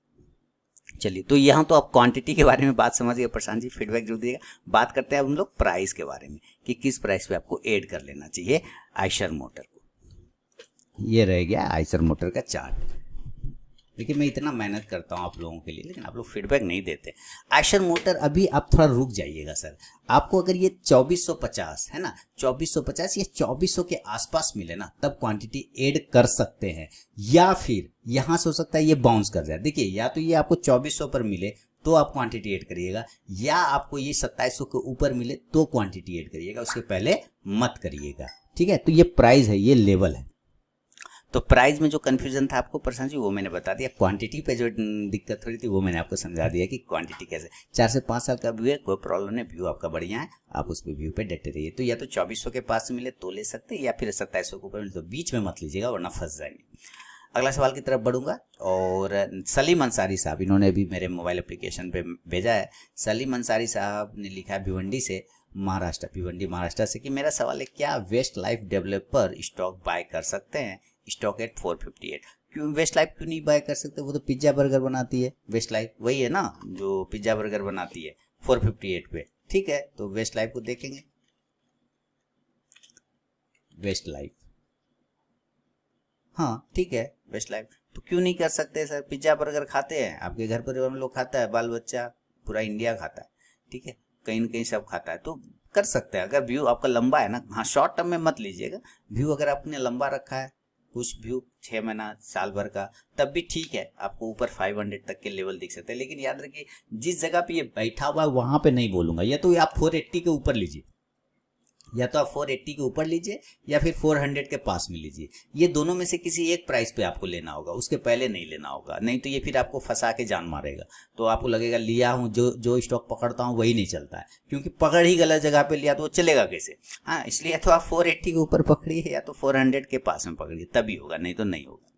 चलिए, तो यहाँ तो आप क्वांटिटी के बारे में बात समझ गए प्रशांत जी, फीडबैक जरूर दिएगा। बात करते हैं अब हम लोग प्राइस के बारे में, कि किस प्राइस पे आपको ऐड कर लेना चाहिए आइशर मोटर को। ये रह गया आइशर मोटर का चार्ट। देखिए, मैं इतना मेहनत करता हूँ आप लोगों के लिए, लेकिन आप लोग फीडबैक नहीं देते। आइशर मोटर, अभी आप थोड़ा रुक जाइएगा सर। आपको अगर ये 2450 है ना, 2450 या 2400 के आसपास मिले ना, तब क्वांटिटी ऐड कर सकते हैं, या फिर यहाँ से हो सकता है ये बाउंस कर जाए। देखिए, या तो ये आपको 2400 पर मिले तो आप क्वांटिटी ऐड करिएगा, या आपको ये 2700 के ऊपर मिले तो क्वांटिटी ऐड करिएगा, उसके पहले मत करिएगा। ठीक है, तो ये प्राइस है, ये लेवल है। तो प्राइस में जो कंफ्यूजन था आपको प्रशांत जी, वो मैंने बता दिया। क्वांटिटी पे जो दिक्कत हो रही थी वो मैंने आपको समझा दिया कि क्वांटिटी कैसे। 4 से 5 साल का व्यू है, कोई प्रॉब्लम नहीं, व्यू आपका बढ़िया है, आप उस पर व्यू पे डटे रहिए। तो या तो 2400 के पास मिले तो ले सकते हैं, या फिर 2700 के ऊपर मिले तो बीच में मत लीजिएगा, वरना फंस जाएंगे। अगला सवाल की तरफ बढ़ूंगा, और सलीम अंसारी साहब, इन्होंने भी मेरे मोबाइल एप्लीकेशन पे भेजा है। सलीम अंसारी साहब ने लिखा है भिवंडी से, महाराष्ट्र, भिवंडी महाराष्ट्र से, कि मेरा सवाल है, क्या Westlife developer stock buy कर सकते हैं स्टॉक एट 458? क्यों वेस्ट लाइफ क्यों नहीं बाय कर सकते? वो तो पिज्जा बर्गर बनाती है, वेस्ट लाइफ वही है ना जो पिज्जा बर्गर बनाती है 458 पे। ठीक है, तो वेस्ट लाइफ को देखेंगे। वेस्ट लाइफ, हाँ ठीक है, वेस्ट लाइफ तो क्यों नहीं कर सकते सर? पिज्जा बर्गर खाते हैं, आपके घर परिवार में लोग खाता है, बाल बच्चा पूरा इंडिया खाता है, ठीक है, कहीं न कहीं सब खाता है, तो कर सकते हैं। अगर व्यू आपका लंबा है ना, हाँ शॉर्ट टर्म में मत लीजिएगा व्यू, अगर आपने लंबा रखा है कुछ व्यू 6 महीना साल भर का, तब भी ठीक है, आपको ऊपर 500 तक के लेवल दिख सकते हैं। लेकिन याद रखिए, जिस जगह पे ये बैठा हुआ है वहां पे नहीं बोलूंगा, या तो आप 480 के ऊपर लीजिए, या तो आप 480 के ऊपर लीजिए, या फिर 400 के पास में लीजिए। ये दोनों में से किसी एक प्राइस पे आपको लेना होगा, उसके पहले नहीं लेना होगा, नहीं तो ये फिर आपको फंसा के जान मारेगा। तो आपको लगेगा लिया हूँ, जो स्टॉक पकड़ता हूँ वही नहीं चलता है, क्योंकि पकड़ ही गलत जगह पे लिया तो वो चलेगा कैसे? हाँ, इसलिए तो आप 480 के ऊपर पकड़िए, या तो 400 के पास में पकड़िए, तभी होगा, नहीं तो नहीं होगा।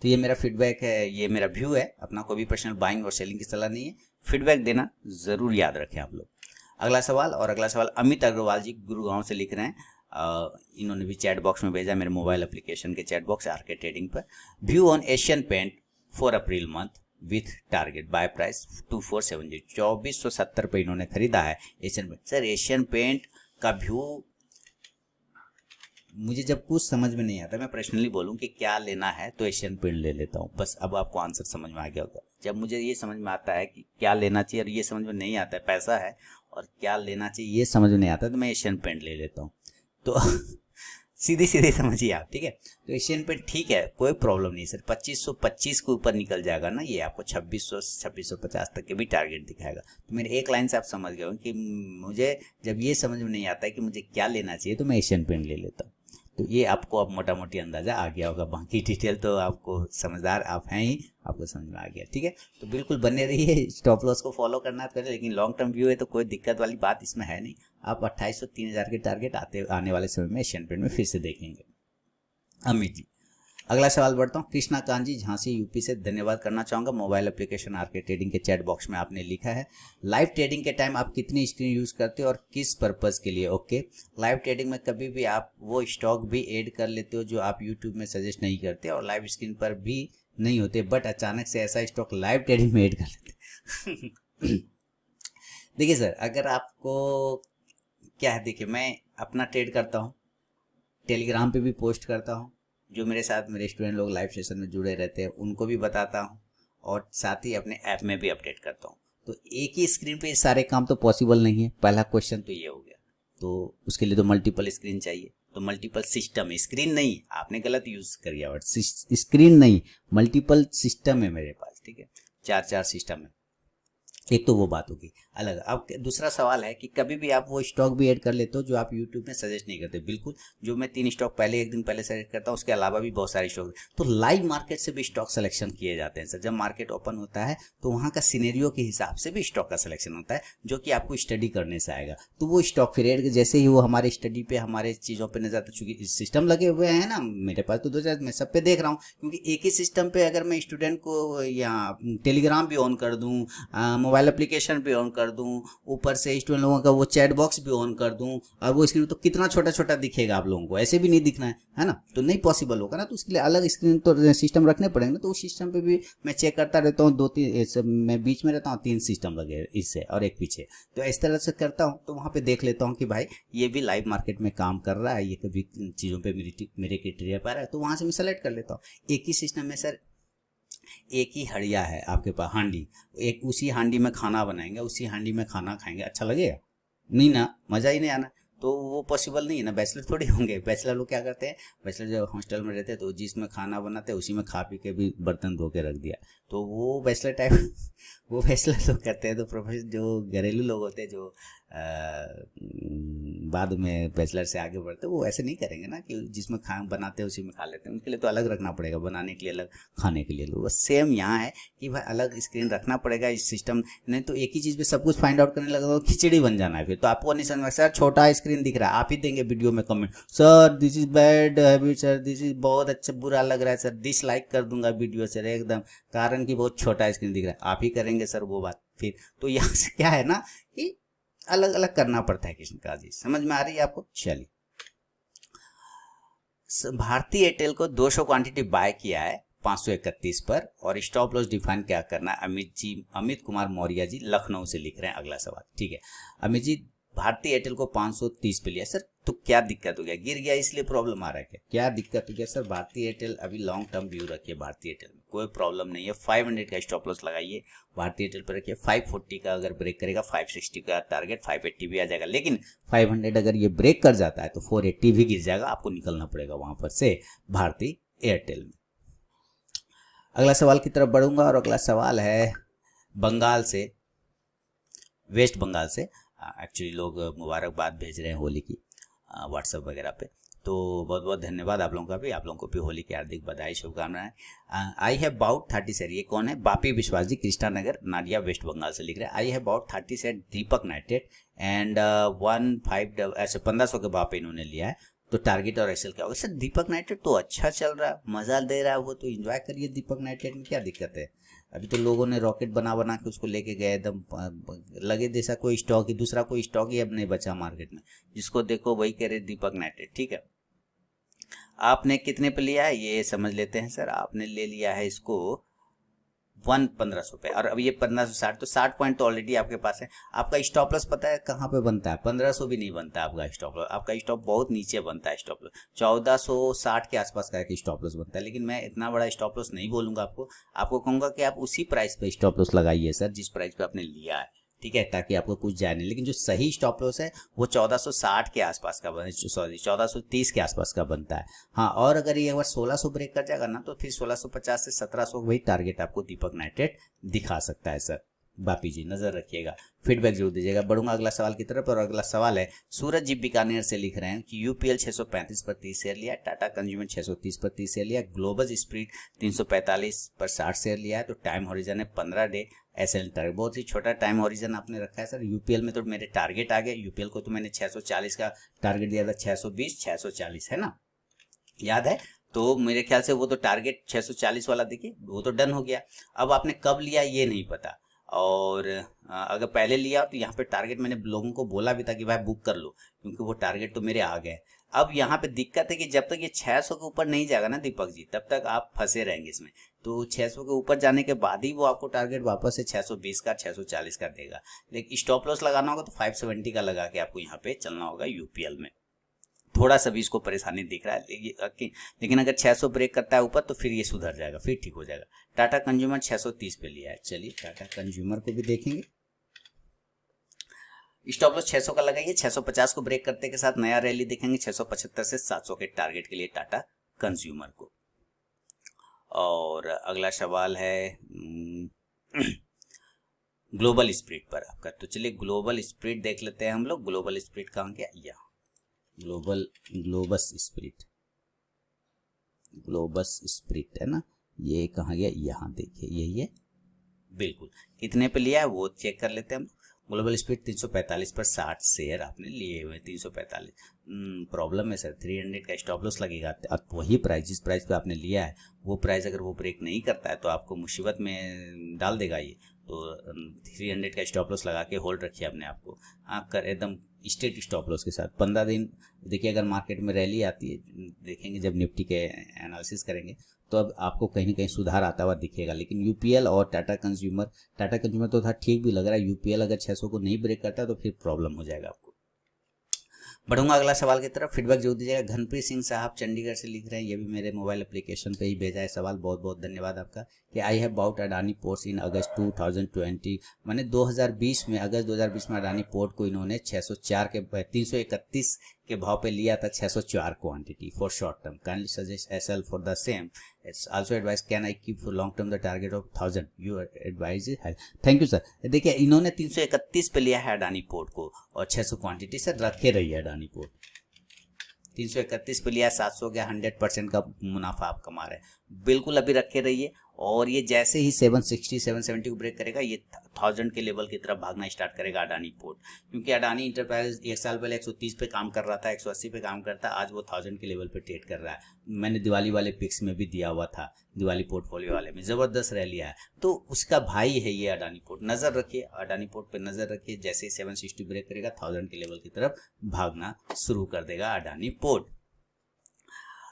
तो ये मेरा फीडबैक है, ये मेरा व्यू है, अपना कोई भी पर्सनल बाइंग और सेलिंग की सलाह नहीं है। फीडबैक देना जरूर याद रखें आप लोग। अगला सवाल अमित अग्रवाल जी गुरुगांव से लिख रहे हैं। इन्होंने भी चैट बॉक्स में भेजा, मेरे मोबाइल एप्लीकेशन के चैट बॉक्स आरके ट्रेडिंग पर। View on Asian paint 4 April month with target buy price 2470, 2470 पे इन्होंने खरीदा है Asian paint. Sir Asian paint का व्यू मुझे जब कुछ समझ में नहीं आता, मैं पर्सनली बोलूं कि क्या लेना है तो एशियन पेंट ले लेता हूं, बस। अब आपको आंसर समझ में आ गया होगा। जब मुझे ये समझ में आता है कि क्या लेना चाहिए और ये समझ में नहीं आता है, पैसा है और क्या लेना चाहिए ये समझ में नहीं आता, तो मैं एशियन पेंट ले लेता हूँ। तो सीधी समझिए आप, ठीक है। तो एशियन पेंट ठीक है, कोई प्रॉब्लम नहीं सर, 2525 के ऊपर निकल जाएगा ना, ये आपको 2650 तक के भी टारगेट दिखाएगा। तो मेरे एक लाइन से आप समझ गए हो कि मुझे जब ये समझ में नहीं आता है कि मुझे क्या लेना चाहिए, तो मैं एशियन पेंट ले लेता हूँ। तो ये आपको अब मोटा मोटी अंदाजा आ गया होगा, बाकी डिटेल तो आपको समझदार आप हैं ही, आपको समझ में आ गया, ठीक है। तो बिल्कुल बने रहिए, स्टॉप लॉस को फॉलो करना करें, लेकिन लॉन्ग टर्म व्यू है तो कोई दिक्कत वाली बात इसमें है नहीं। आप 2800 3000 के टारगेट आने वाले समय में एशियन पेंट में फिर से देखेंगे। अमित जी, अगला सवाल बढ़ता हूँ। कृष्णा कांत जी झांसी यूपी से, धन्यवाद करना चाहूँगा। मोबाइल एप्लीकेशन आरके ट्रेडिंग के चैट बॉक्स में आपने लिखा है, लाइव ट्रेडिंग के टाइम आप कितनी स्क्रीन यूज़ करते हो और किस पर्पज़ के लिए? ओके, लाइव ट्रेडिंग में कभी भी आप वो स्टॉक भी ऐड कर लेते हो जो आप यूट्यूब में सजेस्ट नहीं करते और लाइव स्क्रीन पर भी नहीं होते, बट अचानक से ऐसा स्टॉक लाइव ट्रेडिंग में ऐड कर लेते। देखिए सर, अगर आपको क्या है, देखिए मैं अपना ट्रेड करता हूँ, टेलीग्राम पे भी पोस्ट करता हूँ, जो मेरे साथ मेरे स्टूडेंट लोग लाइव सेशन में जुड़े रहते हैं उनको भी बताता हूँ, और साथ ही अपने ऐप में भी अपडेट करता हूँ। तो एक ही स्क्रीन पे सारे काम तो पॉसिबल नहीं है, पहला क्वेश्चन तो ये हो गया। तो उसके लिए तो मल्टीपल स्क्रीन चाहिए, तो मल्टीपल सिस्टम, स्क्रीन नहीं, आपने गलत यूज कर दिया वर्ड, स्क्रीन नहीं, मल्टीपल सिस्टम है मेरे पास, ठीक है, 4 सिस्टम है। एक तो वो बात होगी। अलग। अब दूसरा सवाल है कि कभी भी आप वो स्टॉक भी ऐड कर लेते हो जो आप यूट्यूब में सजेस्ट नहीं करते। बिल्कुल, जो मैं 3 स्टॉक पहले एक दिन पहले सजेस्ट करता हूँ, उसके अलावा भी बहुत सारे स्टॉक। तो लाइव मार्केट से भी स्टॉक सिलेक्शन किए जाते हैं सर। जब मार्केट ओपन होता है तो वहाँ का सिनेरियो के हिसाब से भी स्टॉक का सिलेक्शन होता है, जो कि आपको स्टडी करने से आएगा। तो वो स्टॉक फिर ऐड जैसे ही वो हमारे स्टडी पे, हमारे चीज़ों पे नजर आता है, चूंकि सिस्टम लगे हुए हैं ना मेरे पास, तो 2 मैं सब पे देख रहा हूँ। क्योंकि एक ही सिस्टम पे अगर मैं स्टूडेंट को या टेलीग्राम भी ऑन कर दूँ, मोबाइल एप्लीकेशन भी ऑन कर दूं, ऊपर से स्टूडेंट लोगों का वो चैट बॉक्स भी ऑन कर दूं, और वो स्क्रीन तो कितना छोटा छोटा दिखेगा आप लोगों को, ऐसे भी नहीं दिखना है ना, तो नहीं पॉसिबल होगा ना। तो उसके लिए अलग स्क्रीन तो सिस्टम रखने पड़ेंगे ना। तो उस सिस्टम पे भी मैं चेक करता रहता हूँ, 2-3 मैं बीच में रहता हूँ, 3 सिस्टम लगे इससे और एक पीछे। तो इस तरह से करता हूँ, तो वहाँ पे देख लेता हूँ कि भाई ये भी लाइव मार्केट में काम कर रहा है, ये कभी चीज़ों पर मेरे क्राइटेरिया पर है, तो वहाँ से मैं सेलेक्ट कर लेता हूँ। एक ही सिस्टम में सर, एक ही हड़िया है आपके पास, हांडी, एक उसी हांडी में खाना बनाएंगे, उसी हांडी में खाना खाएंगे, अच्छा लगेगा? नहीं ना, मजा ही नहीं आना। तो वो पॉसिबल नहीं है ना। बैचलर थोड़ी होंगे। बैचलर लोग क्या करते हैं, बैचलर जब हॉस्टल में रहते हैं तो जिसमें खाना बनाते हैं उसी में खा पी के भी बर्तन धो के रख दिया, तो वो बैचलर टाइप वो बैचलर लोग करते हैं। तो प्रोफेशनल जो घरेलू लोग होते हैं, जो बाद में बैचलर से आगे बढ़ते हैं, वो ऐसे नहीं करेंगे ना कि जिसमें खाना बनाते हैं उसी में खा लेते हैं। उनके लिए तो अलग रखना पड़ेगा, बनाने के लिए अलग, खाने के लिए अलग। बस सेम यहाँ है कि भाई अलग स्क्रीन रखना पड़ेगा इस सिस्टम। नहीं तो एक ही चीज़ पे सब कुछ फाइंड आउट करने लगा तो खिचड़ी बन जाना है। फिर तो आपको नहीं समझ में, सर छोटा स्क्रीन दिख रहा है, आप ही देंगे वीडियो में comment, sir this is bad habit, sir this is बहुत अच्छा, बुरा लग रहा है सर, डिसलाइक कर दूंगा वीडियो सर एकदम, कारण कि बहुत छोटा स्क्रीन दिख रहा है। आप ही करेंगे सर वो बात। फिर तो यहाँ से क्या है ना कि अलग अलग करना पड़ता है कृष्ण का जी। समझ में आ रही है आपको? चलिए, भारतीय एयरटेल को 200 क्वांटिटी बाय किया है 531 पर, और स्टॉप लॉस डिफाइन क्या करना है? अमित कुमार मौर्य जी लखनऊ से लिख रहे हैं। अगला सवाल, ठीक है अमित जी, भारतीय एयरटेल को 530 पे लिया सर, तो क्या दिक्कत हो गया? गिर गया इसलिए प्रॉब्लम आ रहा है क्या? क्या दिक्कत हो गया सर? भारतीय एयरटेल अभी लॉन्ग टर्म व्यू रखिए, भारतीय एयरटेल में कोई प्रॉब्लम नहीं है। 500 का स्टॉप लॉस लगाइए, भारतीय एयरटेल पर रखिए। 540 का अगर ब्रेक करेगा, 560 का टारगेट, 580 भी आ जाएगा। लेकिन 500 अगर ये ब्रेक कर जाता है तो 480 भी गिर जाएगा, आपको निकलना पड़ेगा वहां पर से भारतीय एयरटेल में। अगला सवाल की तरफ बढ़ूंगा, और अगला सवाल है बंगाल से, वेस्ट बंगाल से। एक्चुअली लोग मुबारकबाद भेज रहे हैं होली की व्हाट्सएप वगैरह पे, तो बहुत बहुत धन्यवाद आप लोगों का भी। आप लोगों को भी होली की हार्दिक बधाई, शुभकामनाएं। आई हैव अबाउट 30 सेट, ये कौन है? बापी विश्वास जी, कृष्णा नगर नाडिया वेस्ट बंगाल से लिख रहे हैं। I have about 30 set Deepak नाइटेड and 15 ऐसे 1500 के भाव पे इन्होंने लिया है। तो टारगेट और एक्सेल क्या होगा सर? दीपक नाइटेड तो अच्छा चल रहा है, मजा दे रहा है वो, तो एंजॉय करिए दीपक नाइटेड में, क्या दिक्कत है? अभी तो लोगों ने रॉकेट बना बना के उसको लेके गए एकदम, लगे जैसा कोई स्टॉक ही, दूसरा कोई स्टॉक ही अब नहीं बचा मार्केट में, जिसको देखो वही कह रहे दीपक नाइटेड। ठीक है, आपने कितने पे लिया है ये समझ लेते हैं सर। आपने ले लिया है इसको 1500 पे, और अब ये 1560, तो 60 पॉइंट तो ऑलरेडी आपके पास है। आपका स्टॉप लॉस पता है कहाँ पे बनता है? 1500 भी नहीं बनता आपका स्टॉप लॉस, आपका स्टॉप बहुत नीचे बनता है। स्टॉप लॉस 1460 के आसपास का एक स्टॉप लॉस बनता है। लेकिन मैं इतना बड़ा स्टॉप लॉस नहीं बोलूंगा आपको कहूंगा कि आप उसी प्राइस पे स्टॉप लॉस लगाइए सर जिस प्राइस पे आपने लिया है, ठीक है, ताकि आपको कुछ जाए नहीं। लेकिन जो सही स्टॉप लॉस है वो 1460 के आसपास का सॉरी 1430 के आसपास का बनता है। हाँ, और अगर ये एक बार 1600 ब्रेक कर जाएगा ना, तो फिर 1650 से 1700 वही टारगेट आपको दीपक नाइटेड दिखा सकता है सर। बापी जी नजर रखिएगा, फीडबैक जरूर दीजिएगा। बढ़ूंगा अगला सवाल की तरफ, और अगला सवाल है सूरज जी बीकानेर से लिख रहे हैं कि यूपीएल 635 पर 30 शेयर लिया, टाटा कंज्यूमर 630 पर 30 शेयर लिया, ग्लोबल स्प्रीट 345 पर 60 शेयर लिया है। तो टाइम हॉरिजन है 15 डे, एसएल टारगेट, बहुत ही छोटा टाइम हॉरिजन आपने रखा है सर। यूपीएल में तो मेरे टारगेट आ गए, यूपीएल को तो मैंने 640 का टारगेट दिया था, 620 640 है ना, याद है? तो मेरे ख्याल से वो तो टारगेट 640 वाला देखिए वो तो डन हो गया। अब आपने कब लिया ये नहीं पता, और अगर पहले लिया तो यहाँ पे टारगेट मैंने लोगों को बोला भी था कि भाई बुक कर लो, क्योंकि वो टारगेट तो मेरे आ गए। अब यहाँ पे दिक्कत है कि जब तक ये 600 के ऊपर नहीं जाएगा ना दीपक जी, तब तक आप फंसे रहेंगे इसमें। तो 600 के ऊपर जाने के बाद ही वो आपको टारगेट वापस से 620 का 640 का देगा। लेकिन स्टॉप लॉस लगाना होगा तो 570 का लगा के आपको यहाँ पे चलना होगा यूपीएल में। थोड़ा सा भी इसको परेशानी दिख रहा है, लेकिन अगर 600 ब्रेक करता है ऊपर तो फिर ये सुधर जाएगा, फिर ठीक हो जाएगा। टाटा कंज्यूमर 630 पे लिया है, चलिए टाटा कंज्यूमर को भी देखेंगे। स्टॉप लॉस 600 का लगाइए, 650 को ब्रेक करते के साथ नया रैली देखेंगे 675 से 700 के टारगेट के लिए टाटा कंज्यूमर को। और अगला सवाल है ग्लोबल स्प्रेड पर आपका। तो चलिए ग्लोबल स्प्रेड देख लेते हैं हम लोग। ग्लोबल स्प्रेड कहाँ गया, यहाँ ग्लोबस स्प्रेड है ना, ये कहाँ गया, यहाँ देखिए यही है, बिल्कुल। कितने पे लिया है वो चेक कर लेते हैं हम। ग्लोबल स्पीड 345 पर 60 शेयर आपने लिए हुए, 345। प्रॉब्लम है सर, 300 का स्टॉप लॉस लगेगा। अब वही प्राइस जिस प्राइस पे आपने लिया है वो प्राइस अगर वो ब्रेक नहीं करता है तो आपको मुसीबत में डाल देगा ये। तो 300 का स्टॉप लॉस लगा के होल्ड रखिए अपने आप को, आप कर एकदम स्टेट स्टॉप लॉस के साथ। 15 दिन देखिए, अगर मार्केट में रैली आती है, देखेंगे जब निफ्टी के एनालिसिस करेंगे तो अब आपको कहीं ना कहीं सुधार आता हुआ दिखेगा। लेकिन यूपीएल और टाटा कंज्यूमर तो था ठीक भी लग रहा है, यूपीएल अगर 600 को नहीं ब्रेक करता तो फिर प्रॉब्लम हो जाएगा आपको। बढ़ूंगा अगला सवाल की तरफ, फीडबैक जरूर दीजिएगा। घनप्रीत सिंह साहब चंडीगढ़ से लिख रहे हैं, ये भी मेरे मोबाइल एप्लीकेशन पे ही भेजा है सवाल, बहुत बहुत धन्यवाद आपका। कि I have bought Adani ports in August 2020, मैंने 2020 में अगस्त 2020 में अडानी पोर्ट को इन्होंने 604 के 331 के भाव पे लिया था, 604 quantity for short term. Kindly suggest SL for the same. It's also advice can I keep for long term the target of 1000, your advice is help. Thank you sir. देखिए इन्होंने 331 पे लिया है अडानी पोर्ट को और 600 क्वांटिटी सर रखे रही है अडानी पोर्ट। 331 पे लिया, 700 गया, 100% का मुनाफा आप कमा रहे हैं। बिल्कुल अभी रखे रहिए, और ये जैसे ही 760 770 को ब्रेक करेगा ये 1000 के लेवल की तरफ भागना स्टार्ट करेगा अडानी पोर्ट। क्योंकि अडानी इंटरप्राइज एक साल पहले 130 पे काम कर रहा था, 180 पे काम करता, आज वो 1000 के लेवल पे ट्रेड कर रहा है। मैंने दिवाली वाले पिक्स में भी दिया हुआ था, दिवाली पोर्टफोलियो वाले में जबरदस्त रैली है। तो उसका भाई है ये अडानी पोर्ट, नजर रखिए अडानी पोर्ट पे, नजर रखिए। जैसे ही 760 ब्रेक करेगा 1000 के लेवल की तरफ भागना शुरू कर देगा अडानी पोर्ट।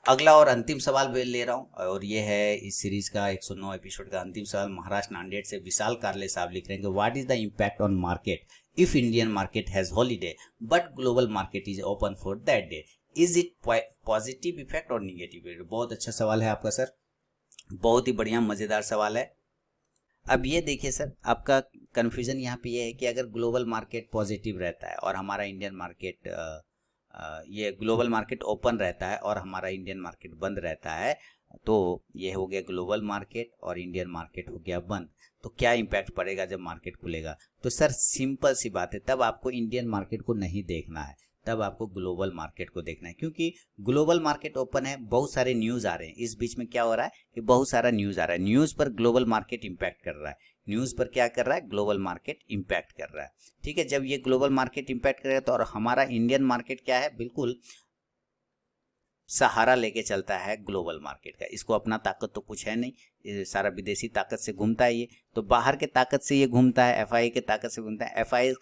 अगला और अंतिम सवाल मैं ले रहा हूं, और ये है इस सीरीज का 109 एपिसोड का अंतिम सवाल। महाराष्ट्र नांदेड़ से विशाल कारले साहब लिख रहे हैं कि what is the impact on market if Indian market has holiday but global market is open for that day, is it positive effect और निगेटिव इफेक्ट। बहुत अच्छा सवाल है आपका सर, बहुत ही बढ़िया मजेदार सवाल है। अब ये देखिए सर, आपका कंफ्यूजन यहाँ पे ये है कि अगर ग्लोबल मार्केट पॉजिटिव रहता है और हमारा इंडियन मार्केट ये ग्लोबल मार्केट ओपन रहता है और हमारा इंडियन मार्केट बंद रहता है, तो ये हो गया ग्लोबल मार्केट और इंडियन मार्केट हो गया बंद, तो क्या इम्पैक्ट पड़ेगा जब मार्केट खुलेगा। तो सर सिंपल सी बात है, तब आपको इंडियन मार्केट को नहीं देखना है, तब आपको ग्लोबल मार्केट को देखना है। क्योंकि ग्लोबल मार्केट ओपन है, बहुत सारे न्यूज़ आ रहे हैं। इस बीच में क्या हो रहा है कि बहुत सारा न्यूज़ आ रहा है, न्यूज़ पर ग्लोबल मार्केट इम्पैक्ट कर रहा है। न्यूज़ पर क्या कर रहा है, ग्लोबल मार्केट इम्पैक्ट कर रहा है। ठीक है, जब ये ग्लोबल मार्केट इम्पैक्ट करेगा तो और हमारा इंडियन मार्केट क्या है, बिल्कुल सहारा लेके चलता है ग्लोबल मार्केट का। इसको अपना ताकत तो कुछ है नहीं, ये सारा विदेशी ताकत से घूमता है ये, तो बाहर के ताकत से ये घूमता है, एफआई के ताकत से घूमता है। एफआई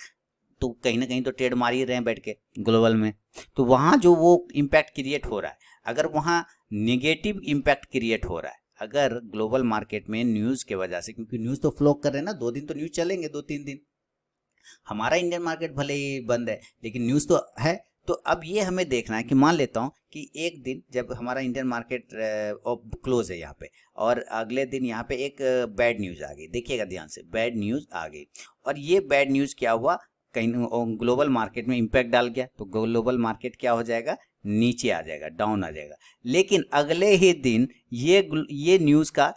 तो कहीं ना कहीं तो ट्रेड मार ही रहे हैं बैठ के ग्लोबल में, तो वहाँ जो वो इम्पैक्ट क्रिएट हो रहा है, अगर वहाँ निगेटिव इम्पैक्ट क्रिएट हो रहा है, अगर ग्लोबल मार्केट में न्यूज़ के वजह से, क्योंकि न्यूज़ तो फ्लो कर रहे हैं ना, 2 दिन तो न्यूज़ चलेंगे, 2-3 दिन। हमारा इंडियन मार्केट भले ही बंद है लेकिन न्यूज़ तो है। तो अब ये हमें देखना है कि मान लेता हूँ कि एक दिन जब हमारा इंडियन मार्केट क्लोज है यहाँ पे, और अगले दिन यहाँ पे एक बैड न्यूज़ आ गई, देखिएगा ध्यान से, बैड न्यूज़ आ गई, और ये बैड न्यूज़ क्या हुआ, कहीं ग्लोबल मार्केट में इम्पैक्ट डाल गया, तो ग्लोबल मार्केट क्या हो जाएगा, नीचे आ जाएगा, डाउन आ जाएगा। लेकिन अगले ही दिन ये न्यूज़ का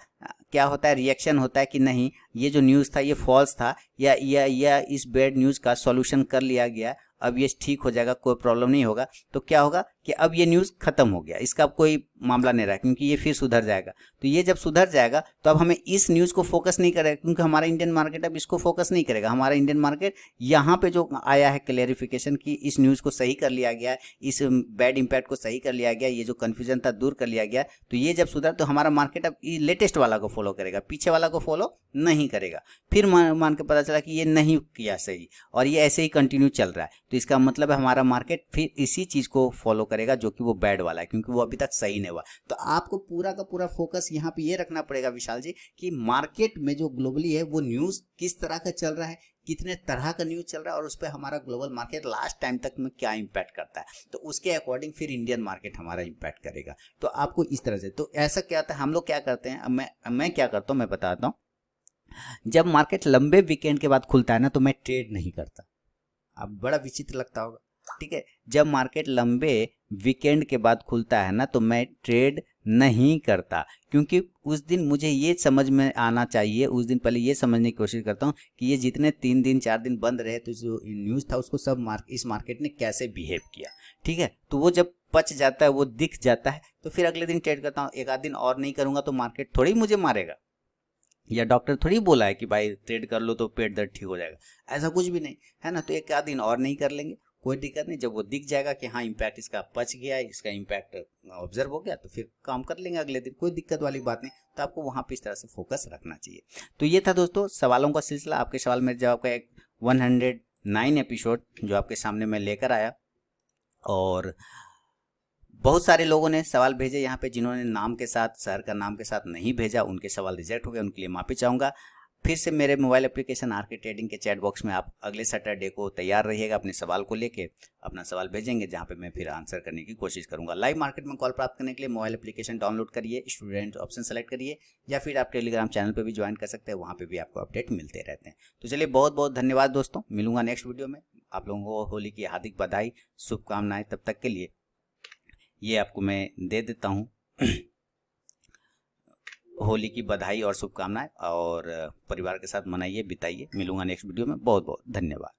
क्या होता है, रिएक्शन होता है कि नहीं, ये जो न्यूज़ था ये फॉल्स था, या इस बैड न्यूज़ का सॉल्यूशन कर लिया गया, अब ये ठीक हो जाएगा, कोई प्रॉब्लम नहीं होगा। तो क्या होगा कि अब ये न्यूज़ खत्म हो गया, इसका अब कोई मामला नहीं रहा, क्योंकि ये फिर सुधर जाएगा। तो ये जब सुधर जाएगा तो अब हमें इस न्यूज़ को फोकस नहीं करेगा, क्योंकि हमारा इंडियन मार्केट अब इसको फोकस नहीं करेगा। हमारा इंडियन मार्केट यहाँ पे जो आया है क्लेरिफिकेशन की इस न्यूज़ को सही कर लिया गया, इस बैड इम्पैक्ट को सही कर लिया गया, ये जो कन्फ्यूजन था दूर कर लिया गया, तो ये जब सुधर तो हमारा मार्केट अब लेटेस्ट वाला को फॉलो करेगा, पीछे वाला को फॉलो नहीं करेगा। फिर मान के पता चला कि ये नहीं किया सही और ये ऐसे ही कंटिन्यू चल रहा है, तो इसका मतलब है हमारा मार्केट फिर इसी चीज़ को फॉलो करेगा जो कि वो बैड वाला है, क्योंकि वो अभी तक सही नहीं हुआ। तो आपको पूरा का पूरा फोकस यहाँ पे ये रखना पड़ेगा विशाल जी कि मार्केट में जो ग्लोबली है वो न्यूज़ किस तरह का चल रहा है, कितने तरह का न्यूज़ चल रहा है, और उस पर हमारा ग्लोबल मार्केट लास्ट टाइम तक में क्या इम्पैक्ट करता है, तो उसके अकॉर्डिंग फिर इंडियन मार्केट हमारा इम्पैक्ट करेगा। तो आपको इस तरह से, तो ऐसा क्या होता है, हम लोग क्या करते हैं, अब मैं क्या करता हूँ मैं बताता हूँ। जब मार्केट लंबे वीकेंड के बाद खुलता है ना, तो मैं ट्रेड नहीं करता। अब बड़ा विचित्र लगता होगा, ठीक है, जब मार्केट लंबे वीकेंड के बाद खुलता है ना, तो मैं ट्रेड नहीं करता, क्योंकि उस दिन मुझे ये समझ में आना चाहिए, उस दिन पहले ये समझने की कोशिश करता हूँ कि ये जितने 3 दिन 4 दिन बंद रहे तो जो न्यूज़ था उसको सब इस मार्केट ने कैसे बिहेव किया, ठीक है। तो वो जब पच जाता है, वो दिख जाता है, तो फिर अगले दिन ट्रेड करता हूँ। एक आध दिन और नहीं करूँगा तो मार्केट थोड़ी मुझे मारेगा, या डॉक्टर थोड़ी बोला है कि भाई ट्रेड कर लो तो पेट दर्द ठीक हो जाएगा, ऐसा कुछ भी नहीं है ना। तो एक आध दिन और नहीं कर लेंगे, कोई दिक्कत नहीं। जब वो दिख जाएगा कि हाँ इम्पैक्ट इसका पच गया है, इसका इम्पैक्ट ऑब्जर्व हो गया, तो फिर काम कर लेंगे अगले दिन, कोई दिक्कत वाली बात नहीं। तो आपको वहाँ पे इस तरह से फोकस रखना चाहिए। तो ये था दोस्तों सवालों का सिलसिला, आपके सवाल मेरे जवाब का एक 109 एपिसोड जो आपके सामने मैं लेकर आया। और बहुत सारे लोगों ने सवाल भेजे यहाँ पे, जिन्होंने नाम के साथ, शहर का नाम के साथ नहीं भेजा, उनके सवाल रिजेक्ट हो गए, उनके लिए माफी चाहूँगा। फिर से मेरे मोबाइल एप्लीकेशन आरके ट्रेडिंग के चैट बॉक्स में आप अगले सैटरडे को तैयार रहिएगा, अपने सवाल को लेके अपना सवाल भेजेंगे, जहाँ पे मैं फिर आंसर करने की कोशिश करूंगा। लाइव मार्केट में कॉल प्राप्त करने के लिए मोबाइल एप्लीकेशन डाउनलोड करिए, स्टूडेंट ऑप्शन सेलेक्ट करिए, या फिर आप टेलीग्राम चैनल पर भी ज्वाइन कर सकते हैं, वहाँ पर भी आपको अपडेट मिलते रहते हैं। तो चलिए बहुत बहुत धन्यवाद दोस्तों, मिलूंगा नेक्स्ट वीडियो में। आप लोगों को होली की हार्दिक बधाई, शुभकामनाएं। तब तक के लिए ये आपको मैं दे देता हूँ होली की बधाई और शुभकामनाएं, और परिवार के साथ मनाइए, बिताइए। मिलूंगा नेक्स्ट वीडियो में, बहुत बहुत धन्यवाद।